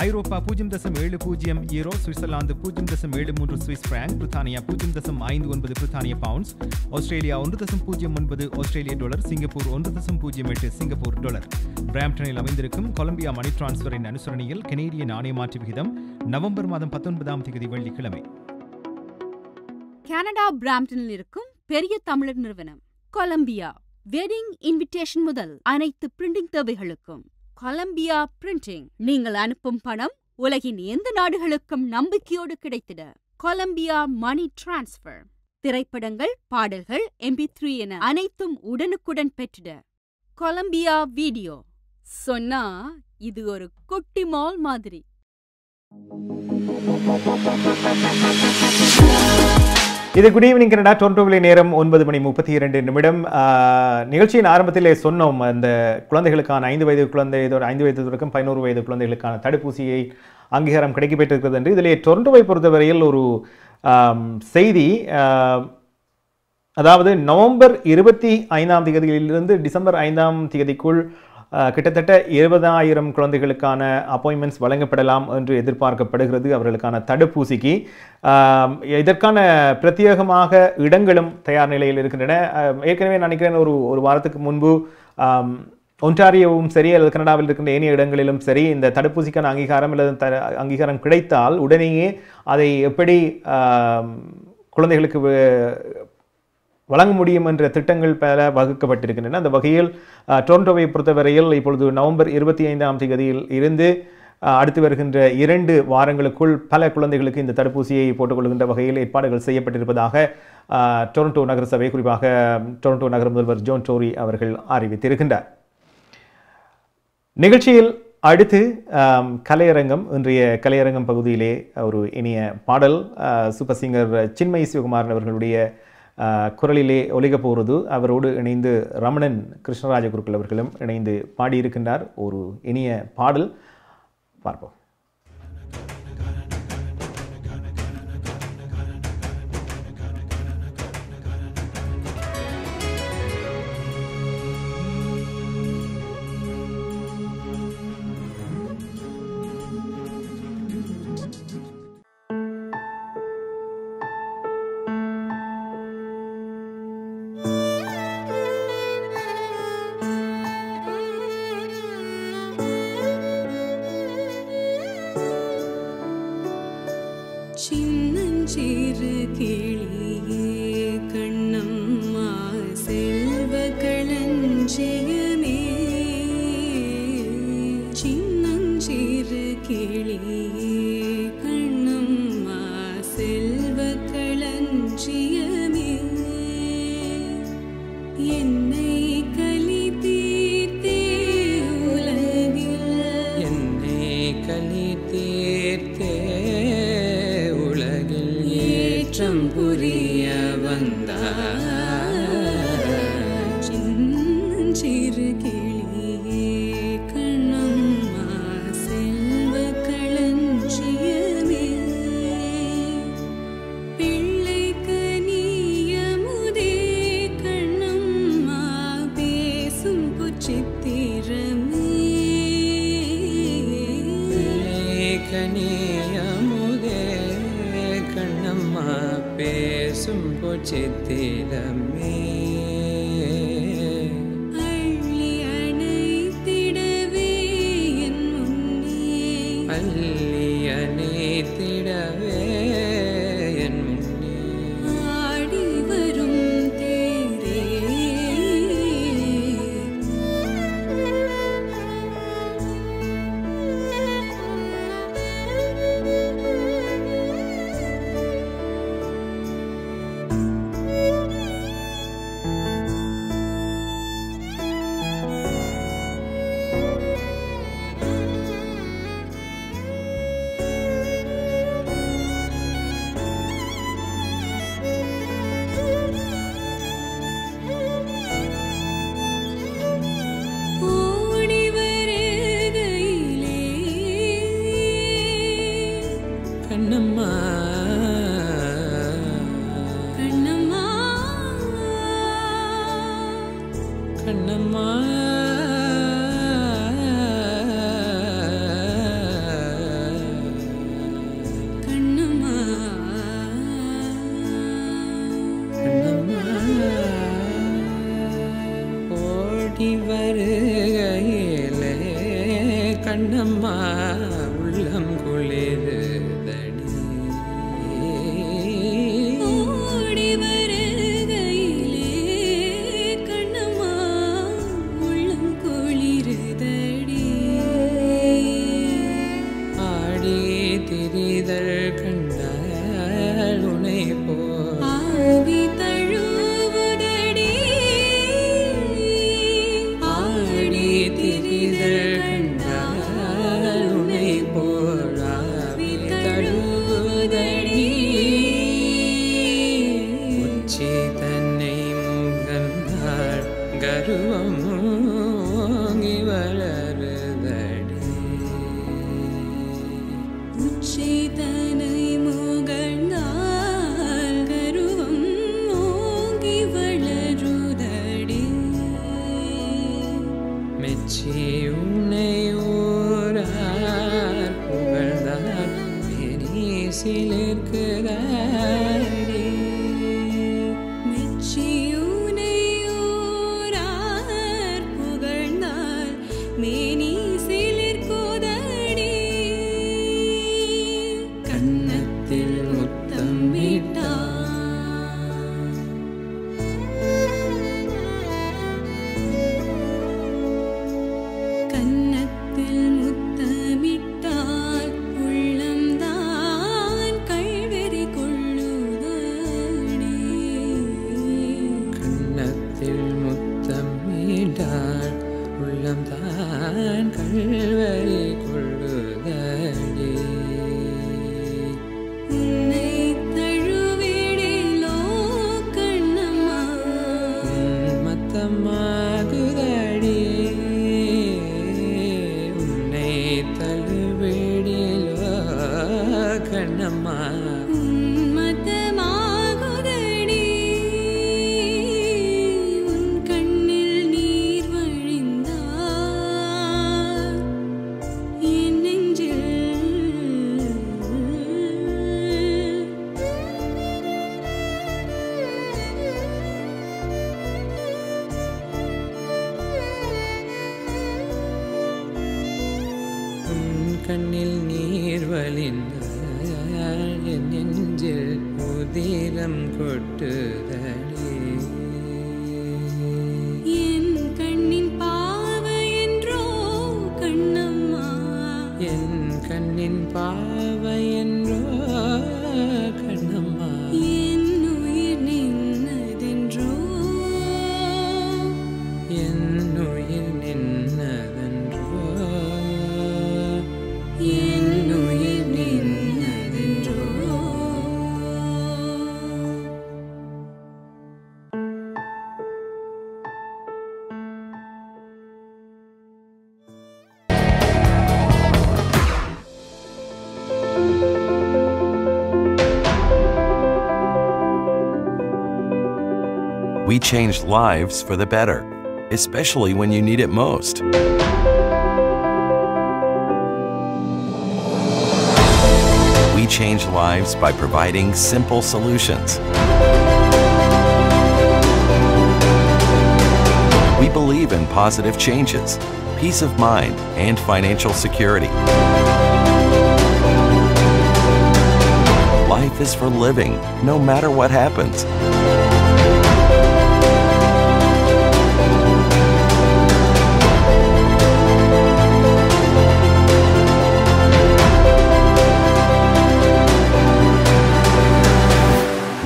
ஐரோப்பா 0.70 யூரோ, சுவிட்சர்லாந்து 0.73 சுவிஸ் பிராங்க், பிரித்தானியா 0.59 பிரித்தானிய பவுண்ட்ஸ், ஆஸ்திரேலியா 1.09 ஆஸ்திரேலிய டாலர், சிங்கப்பூர் 1.08 சிங்கப்பூர் டாலர். பிராம்ப்டனில் அமைந்திருக்கும் கொலம்பியா மணி டிரான்ஸ்ஃபரின் அனுசரணையில் கனேடிய நாணய மாற்று விகிதம் நவம்பர் மாதம் 19ஆம் தேதி வெள்ளிக்கிழமை. கனடா பிராம்ப்டனில் இருக்கும் பெரிய தமிழர் நிறுவனம் கொலம்பியா. வெட்டிங் இன்விடேஷன் முதல் அனைத்து பிரிண்டிங் தேவைகளுக்கும் கொலம்பியா பிரிண்டிங். நீங்கள் அனுப்பும் பணம் உலகின் எந்த நாடுகளுக்கும் நம்பிக்கையோடு கிடைத்திட கொலம்பியா மணி டிரான்ஸ்ஃபர். திரைப்படங்கள், பாடல்கள், MP3 என அனைத்தும் உடனுக்குடன் பெற்றிட கொலம்பியா வீடியோ. சொன்னா இது ஒரு குட்டி மால் மாதிரி. இது குட் ஈவினிங் கனடா. டொரண்டோவிலே நேரம் 9:32. நிகழ்ச்சியின் ஆரம்பத்திலே சொன்னோம், அந்த குழந்தைகளுக்கான 5 வயது தொடக்கம் 11 வயது குழந்தைகளுக்கான தடுப்பூசியை அங்கீகாரம் கிடைக்கப்பெற்றிருக்கிறது என்று. இதிலே டொரண்டோவை பொறுத்தவரையில் ஒரு செய்தி, அதாவது நவம்பர் 25ஆம் தேதியிலிருந்து டிசம்பர் 5ஆம் தேதிக்குள் கிட்டத்தட்ட 20,000 குழந்தைகளுக்கான அப்பாயின்மெண்ட்ஸ் வழங்கப்படலாம் என்று எதிர்பார்க்கப்படுகிறது அவர்களுக்கான தடுப்பூசிக்கு. இதற்கான பிரத்யேகமாக இடங்களும் தயார் நிலையில் இருக்கின்றன. ஏற்கனவே நினைக்கிறேன் ஒரு வாரத்துக்கு முன்பு ஒன்டாரியோவும் சரி அல்லது கனடாவில் இருக்கின்ற ஏனைய இடங்களிலும் சரி இந்த தடுப்பூசிக்கான அங்கீகாரம் அல்லது அங்கீகாரம் கிடைத்தால் உடனேயே அதை எப்படி குழந்தைகளுக்கு வழங்க முடியும் என்ற திட்டங்கள் பல வகுக்கப்பட்டிருக்கின்றன. அந்த வகையில் டொரண்டோவை பொறுத்தவரையில் இப்பொழுது நவம்பர் 25ஆம் தேதியில் இருந்து அடுத்து வருகின்ற 2 வாரங்களுக்குள் பல குழந்தைகளுக்கு இந்த தடுப்பூசியை போட்டுக்கொள்கின்ற வகையில் ஏற்பாடுகள் செய்யப்பட்டிருப்பதாக டொரண்டோ நகரசபை குறிப்பாக டொரண்டோ நகர முதல்வர் ஜோன் டோரி அவர்கள் அறிவித்திருக்கின்றார். நிகழ்ச்சியில் அடுத்து கலையரங்கம். இன்றைய கலையரங்கம் பகுதியிலே ஒரு இனிய பாடல் சூப்பர் சிங்கர் சின்மயி சிவகுமாரன் அவர்களுடைய குரலிலே ஒலிக்க போகிறது. அவரோடு இணைந்து ரமணன் கிருஷ்ணராஜ குருக்கள் அவர்களும் இணைந்து பாடியிருக்கின்றார். ஒரு இனிய பாடல் பார்ப்போம். சின்னஞ்சிறு கிளியே கண்ணம்மா செல்வ களஞ்சியமே, சின்னஞ்சிறு கிளியே கண்ணம்மா செல்வ களஞ்சியமே, என்னை கலி தீர்த்தே உலகில், என்னை கலி தீர்த்தே ஏற்றம் புரிய வந்தார். சின்னஞ்சிறு கிளியே கண்ணம்மா செல்வ களஞ்சியமே, பிள்ளை கனியமுதே கண்ணம்மா பேசும் புச்சித்திரமே, பிள்ளை கனியமுதே கண்ணம்மா பேசும் பொச்சித்திரமே, அள்ளி அணைத்திடவே என் முன்னே, அள்ளி அணைத்திடவே என் முன்னே, ஆடி வரும் தேரே கண்ணம்மா கண்ணம்மா கண்ணம்மா கண்ணம்மா கண்ணம்மா ஓடி வருகையிலே கண்ணம்மா உள்ளம் குளிர் மெச்சியுனை ஊரார் புகழ்ந்தார் மேனி சிலிர்க்குதடி கன்னத்தில் முத்தமிட்டார் கன்னத்தில் முத்தமிட்டால் உள்ளம்தான் கள்வெறி கொள்ளுதடி கன்னத்தில் முத்தமிட்டால் உள்ளம்தான் கள்வெறி கொள்ளுதடி உன்னை தழுவிடிலோ கண்ணம்மா மத்தமாகுதடி உன்னை தழுவிடிலோ கண்ணம்மா மத்தமாகுதடி உன் கண்ணில் நீர் வழிந்தார் என் நெஞ்சில் உன் கண்ணில் நீர் வழிந்தார் என் நெஞ்சில் உதிரம் கொட்டுதடி என் கண்ணின் பாவை என்றோ கண்ணம்மா என் கண்ணின் பாவை என்றோ கண்ணம்மா என் உயிர் நின்னதென்றோ என் உயிர் நின்னதென்றோ என் உயிர் நின்னதென்றோ We changed lives for the better, especially when you need it most. We change lives by providing simple solutions. We believe in positive changes, peace of mind, and financial security. Life is for living, no matter what happens.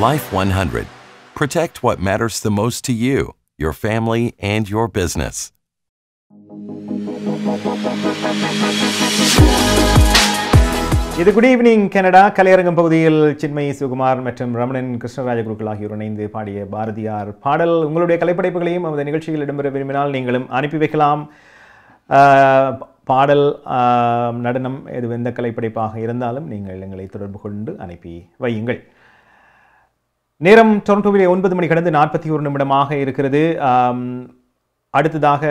Life 100. Protect what matters the most to you, your family, and your business. இது good evening Canada கலையரங்கம் பகுதியில் சின்மயி சுகுமார் மற்றும் ரமணன் கிருஷ்ணராஜ குருக்கள் ஆகியோர் இணைந்து பாடிய பாரதியார் பாடல். உங்களுடைய கலைப்படைப்புகளையும் அந்த நிகழ்ச்சியில் இடம்பெற விரும்பினால் நீங்களும் அனுப்பி வைக்கலாம். பாடல், நடனம், எது எந்த கலைப்படைப்பாக இருந்தாலும் நீங்கள் எங்களை தொடர்பு கொண்டு அனுப்பி வையுங்கள். நேரம் டொரண்டோவிலே 9 மணி கடந்து 41 நிமிடமாக இருக்கிறது. அடுத்ததாக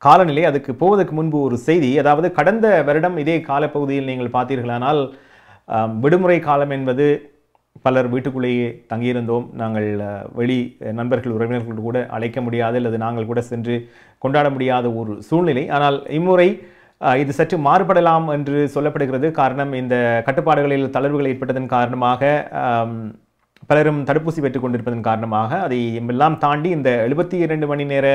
காலநிலை, அதுக்கு போவதற்கு முன்பு ஒரு செய்தி. அதாவது கடந்த வருடம் இதே காலப்பகுதியில் நீங்கள் பார்த்தீர்களானால் விடுமுறை காலம் என்பது பலர் வீட்டுக்குள்ளேயே தங்கியிருந்தோம். நாங்கள் வெளி நண்பர்கள் உறவினர்கள் கூட அழைக்க முடியாது அல்லது நாங்கள் கூட சென்று கொண்டாட முடியாத ஒரு சூழ்நிலை. ஆனால் இம்முறை இது சற்று மாறுபடலாம் என்று சொல்லப்படுகிறது. காரணம், இந்த கட்டுப்பாடுகளில் தளர்வுகள் ஏற்பட்டதன் காரணமாக பலரும் தடுப்பூசி பெற்றுக் கொண்டிருப்பதன் காரணமாக அதை எல்லாம் தாண்டி இந்த 72 மணி நேர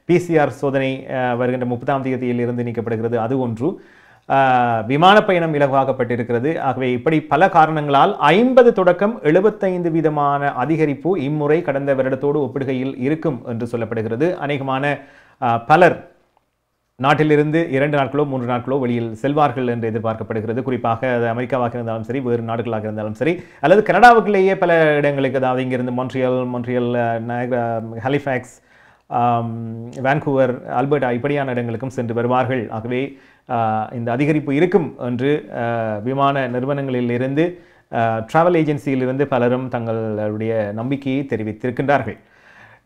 PCR சோதனை வருகின்ற 30ஆம் தேதியிலிருந்து நீக்கப்படுகிறது. அது ஒன்று. விமான பயணம் இலகுவாக்கப்பட்டிருக்கிறது. ஆகவே இப்படி பல காரணங்களால் 50 தொடக்கம் 75% அதிகரிப்பு இம்முறை கடந்த வருடத்தோடு ஒப்பிடுகையில் இருக்கும் என்று சொல்லப்படுகிறது. அநேகமான பலர் நாட்டிலிருந்து 2 நாட்களோ 3 நாட்களோ வெளியில் செல்வார்கள் என்று எதிர்பார்க்கப்படுகிறது. குறிப்பாக அது அமெரிக்காவாக இருந்தாலும் சரி, வேறு நாடுகளாக இருந்தாலும் சரி, அல்லது கனடாவுக்குள்ளேயே பல இடங்களுக்கு, அதாவது இங்கிருந்து மொன்ட்ரியல், ஹாலிஃபேக்ஸ், வான்கூவர், அல்பர்டா இப்படியான இடங்களுக்கும் சென்று வருவார்கள். ஆகவே இந்த அதிகரிப்பு இருக்கும் என்று விமான நிறுவனங்களிலிருந்து, டிராவல் ஏஜென்சியிலிருந்து பலரும் தங்களுடைய நம்பிக்கையை தெரிவித்திருக்கின்றார்கள்.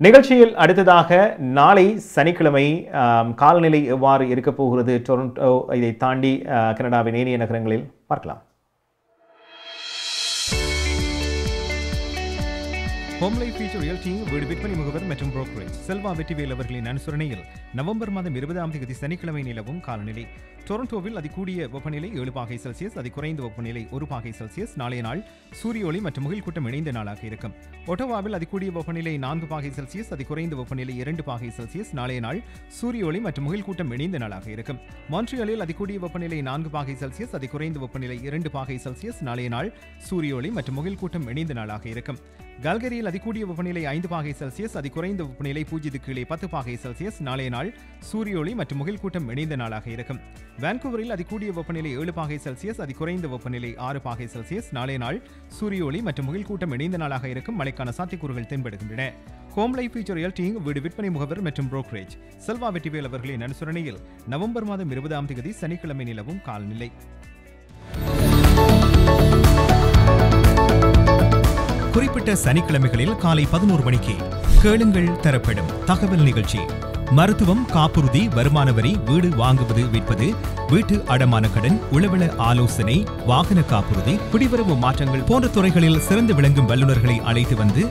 நிகழ்ச்சியில் அடுத்ததாக நாளை சனிக்கிழமை காலநிலை எவ்வாறு இருக்கப் போகிறது டொரண்டோ, இதை தாண்டி கனடாவின் ஏனைய நகரங்களில் பார்க்கலாம். ஹோம் லைஃப் ஃபீச்சர் ரியல்டி வீடு விற்பனை முகவர் மற்றும் புரோக்கரேஜ் செல்வா வெற்றிவேல் அவர்களின் அனுசரணையில் நவம்பர் மாதம் 20ஆம் தேதி சனிக்கிழமை நிலவும் காலநிலை. டொரண்டோவில் அதிகூடிய வெப்பநிலை 7 பாகை செல்சியஸ், அதிகுறைந்த வெப்பநிலை 1 பாகை செல்சியஸ். நாளைய நாள் சூரிய ஒளி மற்றும் முகில் கூட்டம் இணைந்த நாளாக இருக்கும். ஒட்டோவாவில் அதிகூடிய வெப்பநிலை 4 பாகை செல்சியஸ், அதிகுறைந்த வெப்பநிலை 2 பாகை செல்சியஸ். நாளைய நாள் சூரிய ஒளி மற்றும் முகில் கூட்டம் இணைந்த நாளாக இருக்கும். மான்ட்ரியாலில் அதிகூடிய வெப்பநிலை 4 பாகை செல்சியஸ், அதிகுறைந்த வெப்பநிலை 2 பாகை செல்சியஸ். நாளைய நாள் சூரிய ஒளி மற்றும் முகில் கூட்டம் இணைந்த நாளாக இருக்கும். கால்கரியில் அதிகூடிய வெப்பநிலை 5 பாகை செல்சியஸ், அதிகுறைந்த வெப்பநிலை 0 கீழே 10 பாகை செல்சியஸ். நாளைய நாள் சூரிய ஒளி மற்றும் முகில் கூட்டம் இணைந்த நாளாக இருக்கும். வான்கூவரில் அதிகூடிய வெப்பநிலை 7 பாகை செல்சியஸ், அதிகுறைந்த வெப்பநிலை 6 பாகை செல்சியஸ். நாளைய நாள் சூரிய ஒளி மற்றும் முகில் கூட்டம் இணைந்த நாளாக இருக்கும். மழைக்கான சாத்தியக்கூறுகள் தென்படுகின்றன. ஹோம் லைஃப் ஃபீச்சர் ரியல்டி வீடு விற்பனை முகவர் மற்றும் புரோக்கரேஜ் செல்வா வெற்றிவேல் அவர்களின் அனுசரணையில் நவம்பர் மாதம் 20ஆம் தேதி சனிக்கிழமை நிலவும் காலநிலை. குறிப்பிட்ட சனிக்கிழமைகளில் காலை 11 மணிக்கு கேளுங்கள் தரப்படும் தகவல் நிகழ்ச்சி. மருத்துவம், காப்புறுதி, வருமான வரி, வீடு வாங்குவது விற்பது, வீட்டு அடமான கடன், உளவள ஆலோசனை, வாகன காப்புறுதி, குடிவரவு மாற்றங்கள் போன்ற துறைகளில் சிறந்து விளங்கும் வல்லுநர்களை அழைத்து வந்து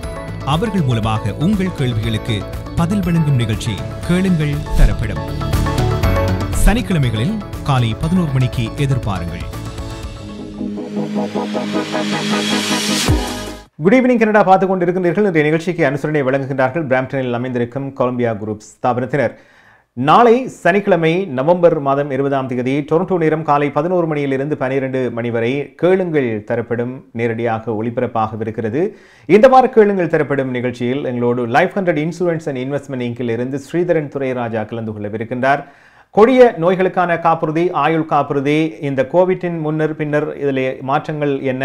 அவர்கள் மூலமாக உங்கள் கேள்விகளுக்கு பதில் வழங்கும் நிகழ்ச்சி கேளுங்கள் தரப்படும். சனிக்கிழமைகளில் காலை 11 மணிக்கு எதிர்பாருங்கள். குட் ஈவினிங் கனடா பார்த்துக் கொண்டிருக்கின்றீர்கள். இன்றைய நிகழ்ச்சிக்கு அனுசரணை வழங்குகின்றார்கள் பிராம்டனில் அமைந்திருக்கும் கொலம்பியா குரூப் ஸ்தாபனத்தினர். நாளை சனிக்கிழமை நவம்பர் மாதம் 20ஆம் தேதி டொரண்டோ நேரம் காலை 11 மணியிலிருந்து 12 மணி வரை கேளுங்கள் தரப்படும் நேரடியாக ஒளிபரப்பாகவிருக்கிறது. இந்த வார கேளுங்கள் தரப்படும் நிகழ்ச்சியில் எங்களோடு லைஃப் 100 இன்சூரன்ஸ் அண்ட் இன்வெஸ்ட்மெண்ட் இங்கில் இருந்து ஸ்ரீதரன் துரைராஜா கலந்து கொள்ளவிருக்கின்றார். கொடிய நோய்களுக்கான காப்புறுதி, ஆயுள் காப்புறுதி, இந்த கோவிட்டின் முன்னர் பின்னர் இதில் மாற்றங்கள் என்ன,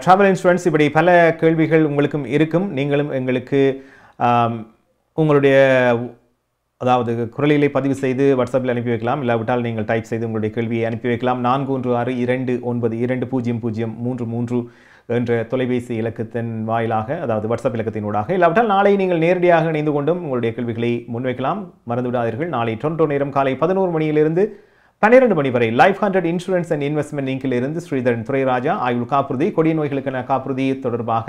டிராவல் இன்சூரன்ஸ், இப்படி பல கேள்விகள் உங்களுக்கும் இருக்கும். நீங்களும் எங்களுக்கு உங்களுடைய அதாவது குரலிலே பதிவு செய்து வாட்ஸ்அப்பில் அனுப்பி வைக்கலாம். இல்லாவிட்டால் நீங்கள் டைப் செய்து உங்களுடைய கேள்வியை அனுப்பி வைக்கலாம். 4162920033 என்ற தொலைபேசி இலக்கத்தின் வாயிலாக, அதாவது வாட்ஸ்அப் இலக்கத்தினூடாக. இல்லாவிட்டால் நாளை நீங்கள் நேரடியாக இணைந்து கொண்டும் உங்களுடைய கேள்விகளை முன்வைக்கலாம். மறந்துவிடாதீர்கள், நாளை டொரண்டோ நேரம் காலை 11 மணியிலிருந்து 12 மணி வரை லைஃப் 100 இன்சூரன்ஸ் அண்ட் இன்வெஸ்ட்மெண்ட் இங்கில் இருந்து ஸ்ரீதரன் துரைராஜா ஆயுள் காப்புறுதி, கொடிய நோய்களுக்கான காப்புறுதி தொடர்பாக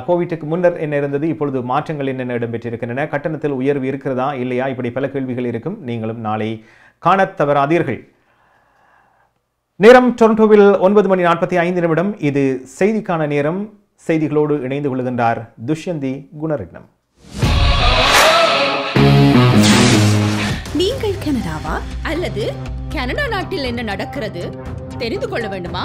கோவிட்டுக்கு முன்னர் என்ன இருந்தது, இப்பொழுது மாற்றங்கள் என்னென்ன இடம்பெற்றிருக்கின்றன, கட்டணத்தில் உயர்வு இருக்கிறதா இல்லையா, இப்படி பல கேள்விகள் இருக்கும். நீங்களும் நாளை காணத் தவறாதீர்கள். நேரம் டொரண்டோவில் 9:45. இது செய்திக்கான நேரம். செய்திகளோடு இணைந்து கொள்கின்றார் துஷ்யந்தி குணரட்னம். நீங்கள் கனடாவா அல்லது கனடா நாட்டில் என்ன நடக்கிறது தெரிந்து கொள்ள வேண்டுமா?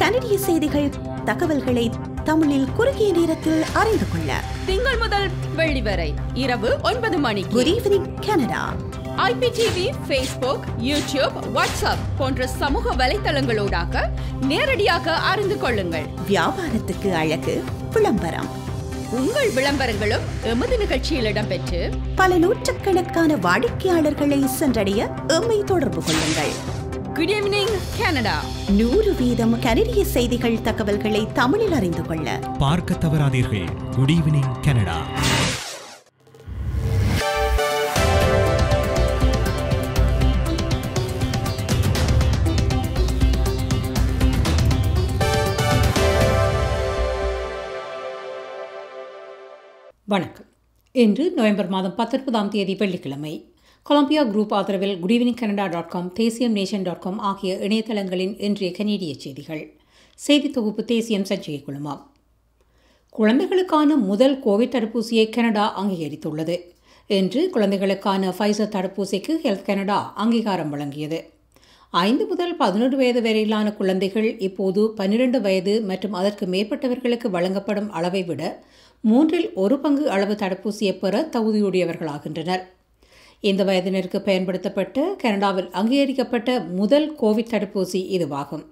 கனடிய செய்திகள், தகவல்களை தமிழில் குறுகிய நேரத்தில் அறிந்து கொள்ள திங்கள் முதல் வெள்ளி வரை இரவு 9 மணிக்கு good evening Canada IPTV, Facebook, YouTube, WhatsApp போன்ற சமூக வலைத்தளங்களோடாக நேரடியாக அறிந்து கொள்ளுங்கள். வியாபாரத்துக்கு அழகு விளம்பரம். உங்கள் விளம்பரங்களும் எமது நிகழ்ச்சியில் இடம்பெற்று பல நூற்றுக்கணக்கான வாடிக்கையாளர்களை சென்றடைய எம்மை தொடர்பு கொள்ளுங்கள். Good evening Canada. 100% கனடிய செய்திகள், தகவல்களை தமிழில் அறிந்து கொள்ள பார்க்க தவறாதீர்கள். Good evening Canada. வணக்கம். இன்று நவம்பர் மாதம் 19ஆம் தேதி வெள்ளிக்கிழமை. கொலம்பியா குரூப் ஆதரவில் goodevningcanada.com, thesiyamnation.com ஆகிய இணையதளங்களின் இன்றைய கனேடிய செய்திகள். செய்தி தொகுப்பு தேசியம் சஞ்சிகை குழுமம். குழந்தைகளுக்கான முதல் கோவிட் தடுப்பூசியை கனடா அங்கீகரித்துள்ளது. இன்று குழந்தைகளுக்கான ஃபைசர் தடுப்பூசிக்கு ஹெல்த் கனடா அங்கீகாரம் வழங்கியது. 5 முதல் 11 வயது வரையிலான குழந்தைகள் இப்போது 12 வயது மற்றும் அதற்கு மேற்பட்டவர்களுக்கு வழங்கப்படும் அளவை விட 1/3 பங்கு அளவு தடுப்பூசியை பெற தகுதியுடையவர்களாகின்றனர். இந்த வயதினருக்கு பயன்படுத்தப்பட்ட கனடாவில் அங்கீகரிக்கப்பட்ட முதல் கோவிட் தடுப்பூசி இதுவாகும்.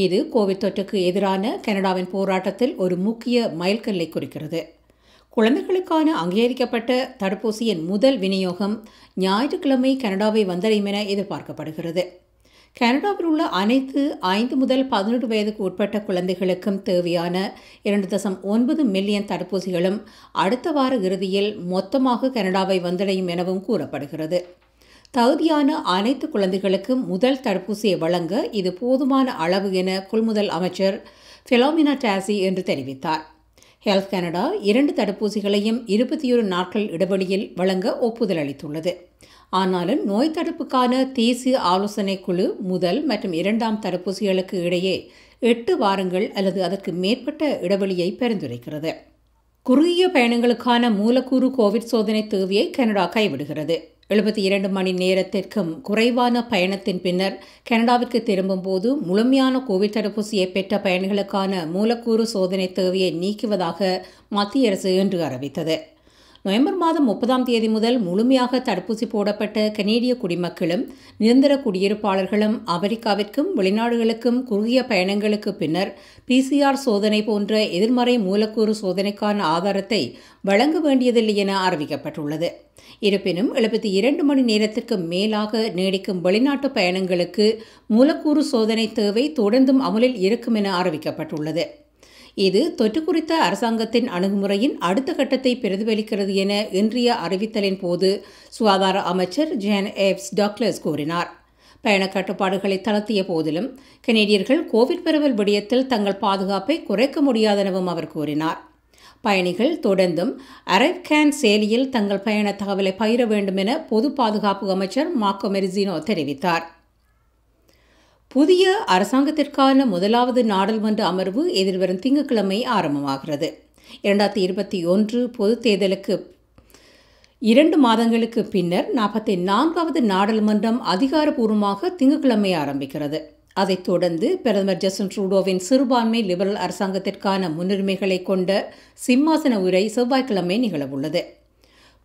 இது கோவிட் தொற்றுக்கு எதிரான கனடாவின் போராட்டத்தில் ஒரு முக்கிய மைல்கல்லை குறிக்கிறது. குழந்தைகளுக்கான அங்கீகரிக்கப்பட்ட தடுப்பூசியின் முதல் விநியோகம் ஞாயிற்றுக்கிழமை கனடாவை வந்தடையும் என எதிர்பார்க்கப்படுகிறது. கனடாவில் உள்ள அனைத்து 5 முதல் 11 வயதுக்கு உட்பட்ட குழந்தைகளுக்கும் தேவையான 2.9 மில்லியன் தடுப்பூசிகளும் அடுத்த வார இறுதியில் மொத்தமாக கனடாவை வந்தடையும் எனவும் கூறப்படுகிறது. தகுதியான அனைத்து குழந்தைகளுக்கும் முதல் தடுப்பூசியை வழங்க இது போதுமான அளவு என கொள்முதல் அமைச்சர் ஃபிலோமினா டாசி என்று தெரிவித்தார். ஹெல்த் கனடா 2 தடுப்பூசிகளையும் 21 நாட்கள் இடைவெளியில் வழங்க ஒப்புதல் அளித்துள்ளது. ஆனாலும் நோய் தடுப்புக்கான தேசிய ஆலோசனை குழு முதல் மற்றும் 2ஆம் தடுப்பூசிகளுக்கு இடையே 8 வாரங்கள் அல்லது அதற்கு மேற்பட்ட இடைவெளியை பரிந்துரைக்கிறது. குறுகிய பயணங்களுக்கான மூலக்கூறு கோவிட் சோதனை தேவையை கனடா கைவிடுகிறது. 72 மணி நேரத்திற்கும் குறைவான பயணத்தின் பின்னர் கனடாவிற்கு திரும்பும்போது முழுமையான கோவிட் தடுப்பூசியை பெற்ற பயணிகளுக்கான மூலக்கூறு சோதனை தேவையை நீக்குவதாக மத்திய அரசு இன்று அறிவித்தது. நவம்பர் மாதம் 30ஆம் தேதி முதல் முழுமையாக தடுப்பூசி போடப்பட்ட கனேடிய குடிமக்களும் நிரந்தர குடியிருப்பாளர்களும் அமெரிக்காவிற்கும் வெளிநாடுகளுக்கும் குறுகிய பயணங்களுக்கு பின்னர் PCR சோதனை போன்ற எதிர்மறை மூலக்கூறு சோதனைக்கான ஆதாரத்தை வழங்க வேண்டியதில்லை என அறிவிக்கப்பட்டுள்ளது. இருப்பினும் 72 மணி நேரத்திற்கு மேலாக நீடிக்கும் வெளிநாட்டு பயணங்களுக்கு மூலக்கூறு சோதனை தேவை தொடர்ந்தும் அமலில் இருக்கும் என அறிவிக்கப்பட்டுள்ளது. இது தொற்று குறித்த அரசாங்கத்தின் அணுகுமுறையின் அடுத்த கட்டத்தை பிரதிபலிக்கிறது என இன்றைய அறிவித்தலின் போது சுகாதார அமைச்சர் ஜான் எப்ஸ் டாக்லஸ் கூறினார். பயண கட்டுப்பாடுகளை தளர்த்திய போதிலும் கனேடியர்கள் கோவிட் பரவல் விடயத்தில் தங்கள் பாதுகாப்பை குறைக்க முடியாதெனவும் அவர் கூறினார். பயணிகள் தொடர்ந்தும் அரைவ்கேன் செயலியில் தங்கள் பயண தகவலை பகிர வேண்டும் என பொது பாதுகாப்பு அமைச்சர் மார்க்கோ மெரிசினோ தெரிவித்தார். புதிய அரசாங்கத்திற்கான முதலாவது நாடாளுமன்ற அமர்வு எதிர்வரும் திங்கட்கிழமை ஆரம்பமாகிறது. 2021 பொதுத் தேர்தலுக்கு 2 மாதங்களுக்கு பின்னர் 44வது நாடாளுமன்றம் அதிகாரப்பூர்வமாக திங்கட்கிழமை ஆரம்பிக்கிறது. அதைத் தொடர்ந்து பிரதமர் ஜஸ்டின் ட்ரூடோவின் சிறுபான்மை லிபரல் அரசாங்கத்திற்கான முன்னுரிமைகளை கொண்ட சிம்மாசன உரை செவ்வாய்க்கிழமை நிகழவுள்ளது.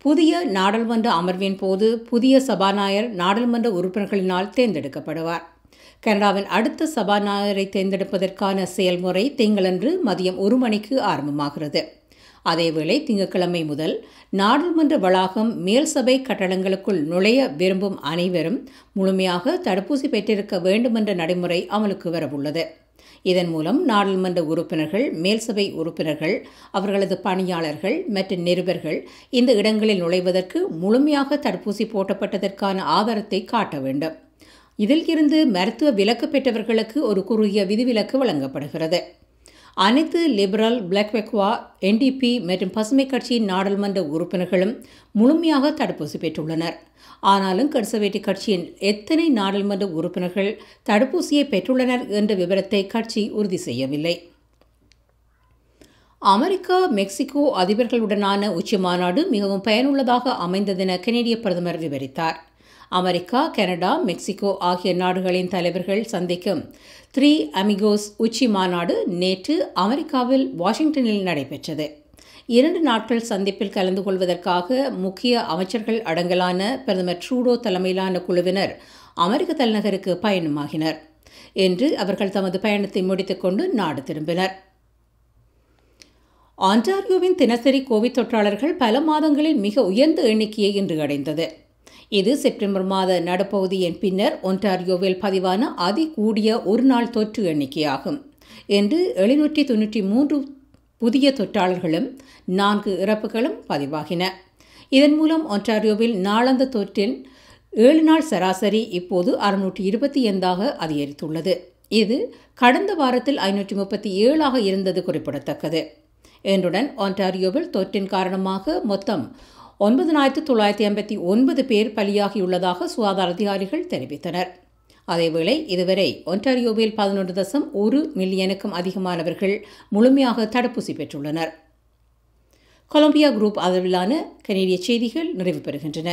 புதிய நாடாளுமன்ற அமர்வின் போது புதிய சபாநாயகர் நாடாளுமன்ற உறுப்பினர்களினால் தேர்ந்தெடுக்கப்படுவார். கனடாவின் அடுத்த சபாநாயகரை தேர்ந்தெடுப்பதற்கான செயல்முறை திங்களன்று மதியம் 1 மணிக்கு ஆரம்பமாகிறது. அதேவேளை திங்கட்கிழமை முதல் நாடாளுமன்ற வளாகம் மேல் சபை கட்டடங்களுக்குள் நுழைய விரும்பும் அனைவரும் முழுமையாக தடுப்பூசி பெற்றிருக்க வேண்டும் என்ற நடைமுறை அமலுக்கு வரவுள்ளது. இதன் மூலம் நாடாளுமன்ற உறுப்பினர்கள், மேல் சபை உறுப்பினர்கள், அவர்களது பணியாளர்கள் மற்றும் நிருபர்கள் இந்த இடங்களில் நுழைவதற்கு முழுமையாக தடுப்பூசி போட்டப்பட்டதற்கான ஆதாரத்தை காட்ட வேண்டும். இதில் இருந்து மருத்துவ விலக்கு பெற்றவர்களுக்கு ஒரு குறுகிய விதிவிலக்கு வழங்கப்படுகிறது. அனைத்து லிபரல், பிளாக்வெக்வா, NDP மற்றும் பசுமை கட்சியின் நாடாளுமன்ற உறுப்பினர்களும் முழுமையாக தடுப்பூசி பெற்றுள்ளனர். ஆனாலும் கன்சர்வேட்டிவ் கட்சியின் எத்தனை நாடாளுமன்ற உறுப்பினர்கள் தடுப்பூசியை பெற்றுள்ளனர் என்ற விவரத்தை கட்சி உறுதி செய்யவில்லை. அமெரிக்கா, மெக்சிகோ அதிபர்களுடனான உச்சி மாநாடு மிகவும் பயனுள்ளதாக அமைந்ததென கனேடிய பிரதமர் விவரித்தார். அமெரிக்கா, கனடா, மெக்சிகோ ஆகிய நாடுகளின் தலைவர்கள் சந்திக்கும் 3 அமிகோஸ் உச்சி மாநாடு நேற்று அமெரிக்காவில் வாஷிங்டனில் நடைபெற்றது. 2 நாட்கள் சந்திப்பில் கலந்து கொள்வதற்காக முக்கிய அமைச்சர்கள் அடங்கலான பிரதமர் ட்ரூடோ தலைமையிலான குழுவினர் அமெரிக்க தலைநகருக்கு பயணமாகினர். இன்று அவர்கள் தமது பயணத்தை முடித்துக்கொண்டு நாடு திரும்பினர். ஆன்டாரியோவின் தினசரி கோவிட் தொற்றாளர்கள் பல மாதங்களில் மிக உயர்ந்த எண்ணிக்கையை இன்று அடைந்தது. இது செப்டம்பர் மாத நடுப்பகுதியின் பின்னர் ஒன்டாரியோவில் பதிவான அதிகூடிய ஒரு நாள் தொற்று எண்ணிக்கையாகும். இன்று 793 புதிய தொற்றாளர்களும் 4 இறப்புகளும் பதிவாகின. இதன் மூலம் ஒன்டாரியோவில் நாளாந்த தொற்றின் 7 நாள் சராசரி இப்போது 628 அதிகரித்துள்ளது. இது கடந்த வாரத்தில் 537 இருந்தது குறிப்பிடத்தக்கது. இன்றுடன் ஒன்டாரியோவில் தொற்றின் காரணமாக மொத்தம் 9,959 பேர் பலியாகியுள்ளதாக சுகாதார அதிகாரிகள் தெரிவித்தனர். அதேவேளை இதுவரை ஒன்டாரியோவில் 11.1 மில்லியனுக்கும் அதிகமானவர்கள் முழுமையாக தடுப்பூசி பெற்றுள்ளனர். கொலம்பியா குரூப் ஆதரவிலான கனேடிய செய்திகள் நிறைவு பெறுகின்றன.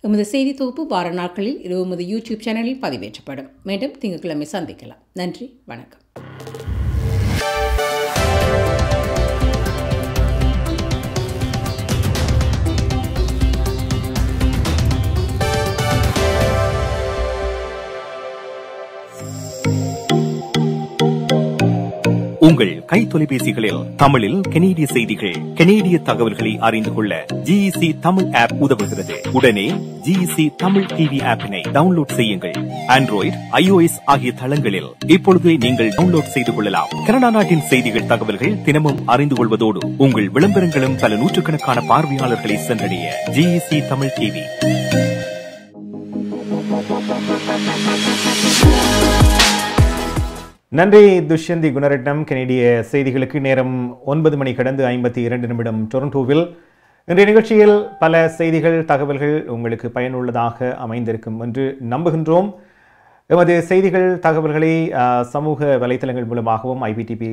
எமது செய்தி தொகுப்பு வார நாட்களில் எமது யூடியூப் சேனலில் பதிவேற்றப்படும். மீண்டும் திங்கட்கிழமை சந்திக்கலாம். நன்றி, வணக்கம். உங்கள் கை தொலைபேசிகளில் தமிழில் கனேடிய செய்திகள், கனேடிய தகவல்களை அறிந்து கொள்ள GEC தமிழ் ஆப் உதவுகிறது. உடனே GEC தமிழ் டிவி ஆப்பினை டவுன்லோட் செய்யுங்கள். ஆண்ட்ராய்டு, iOS ஆகிய தளங்களில் இப்பொழுது நீங்கள் டவுன்லோட் செய்து கொள்ளலாம். கனடா நாட்டின் செய்திகள், தகவல்கள் தினமும் அறிந்து கொள்வதோடு உங்கள் விளம்பரங்களும் பல நூற்றுக்கணக்கான பார்வையாளர்களை சென்றடைய GEC தமிழ் டிவி. நன்றி துஷ்யந்தி குணரட்னம். கனேடிய செய்திகளுக்கு நேரம் 9 மணி கடந்து 52 நிமிடம் டொரண்டோவில். இன்றைய நிகழ்ச்சியில் பல செய்திகள் தகவல்கள் உங்களுக்கு பயனுள்ளதாக அமைந்திருக்கும் என்று நம்புகின்றோம். எமது செய்திகள் தகவல்களை சமூக வலைத்தளங்கள் மூலமாகவும் ஐபிடிபி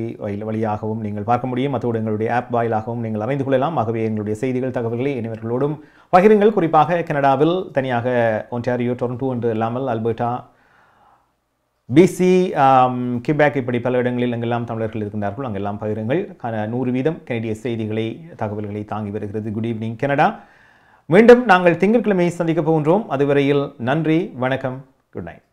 வழியாகவும் நீங்கள் பார்க்க முடியும். அதோடு எங்களுடைய ஆப் வாயிலாகவும் நீங்கள் அறிந்து கொள்ளலாம். ஆகவே எங்களுடைய செய்திகள் தகவல்களை இனிவர்களோடும் பகிருங்கள். குறிப்பாக கனடாவில் தனியாக ஒன்டாரியோ, டொரண்டோ என்று இல்லாமல் அல்பர்டா, பிசி, கிபேக் இப்படி பல இடங்களில் எங்கெல்லாம் தமிழர்கள் இருக்கின்றார்கள் அங்கெல்லாம் பகிருங்கள். 100% கனடிய செய்திகளை தகவல்களை தாங்கி வருகிறது குட் ஈவினிங் கனடா. மீண்டும் நாங்கள் திங்கட்கிழமை சந்திக்க போகின்றோம். அதுவரையில் நன்றி, வணக்கம், குட் நைட்.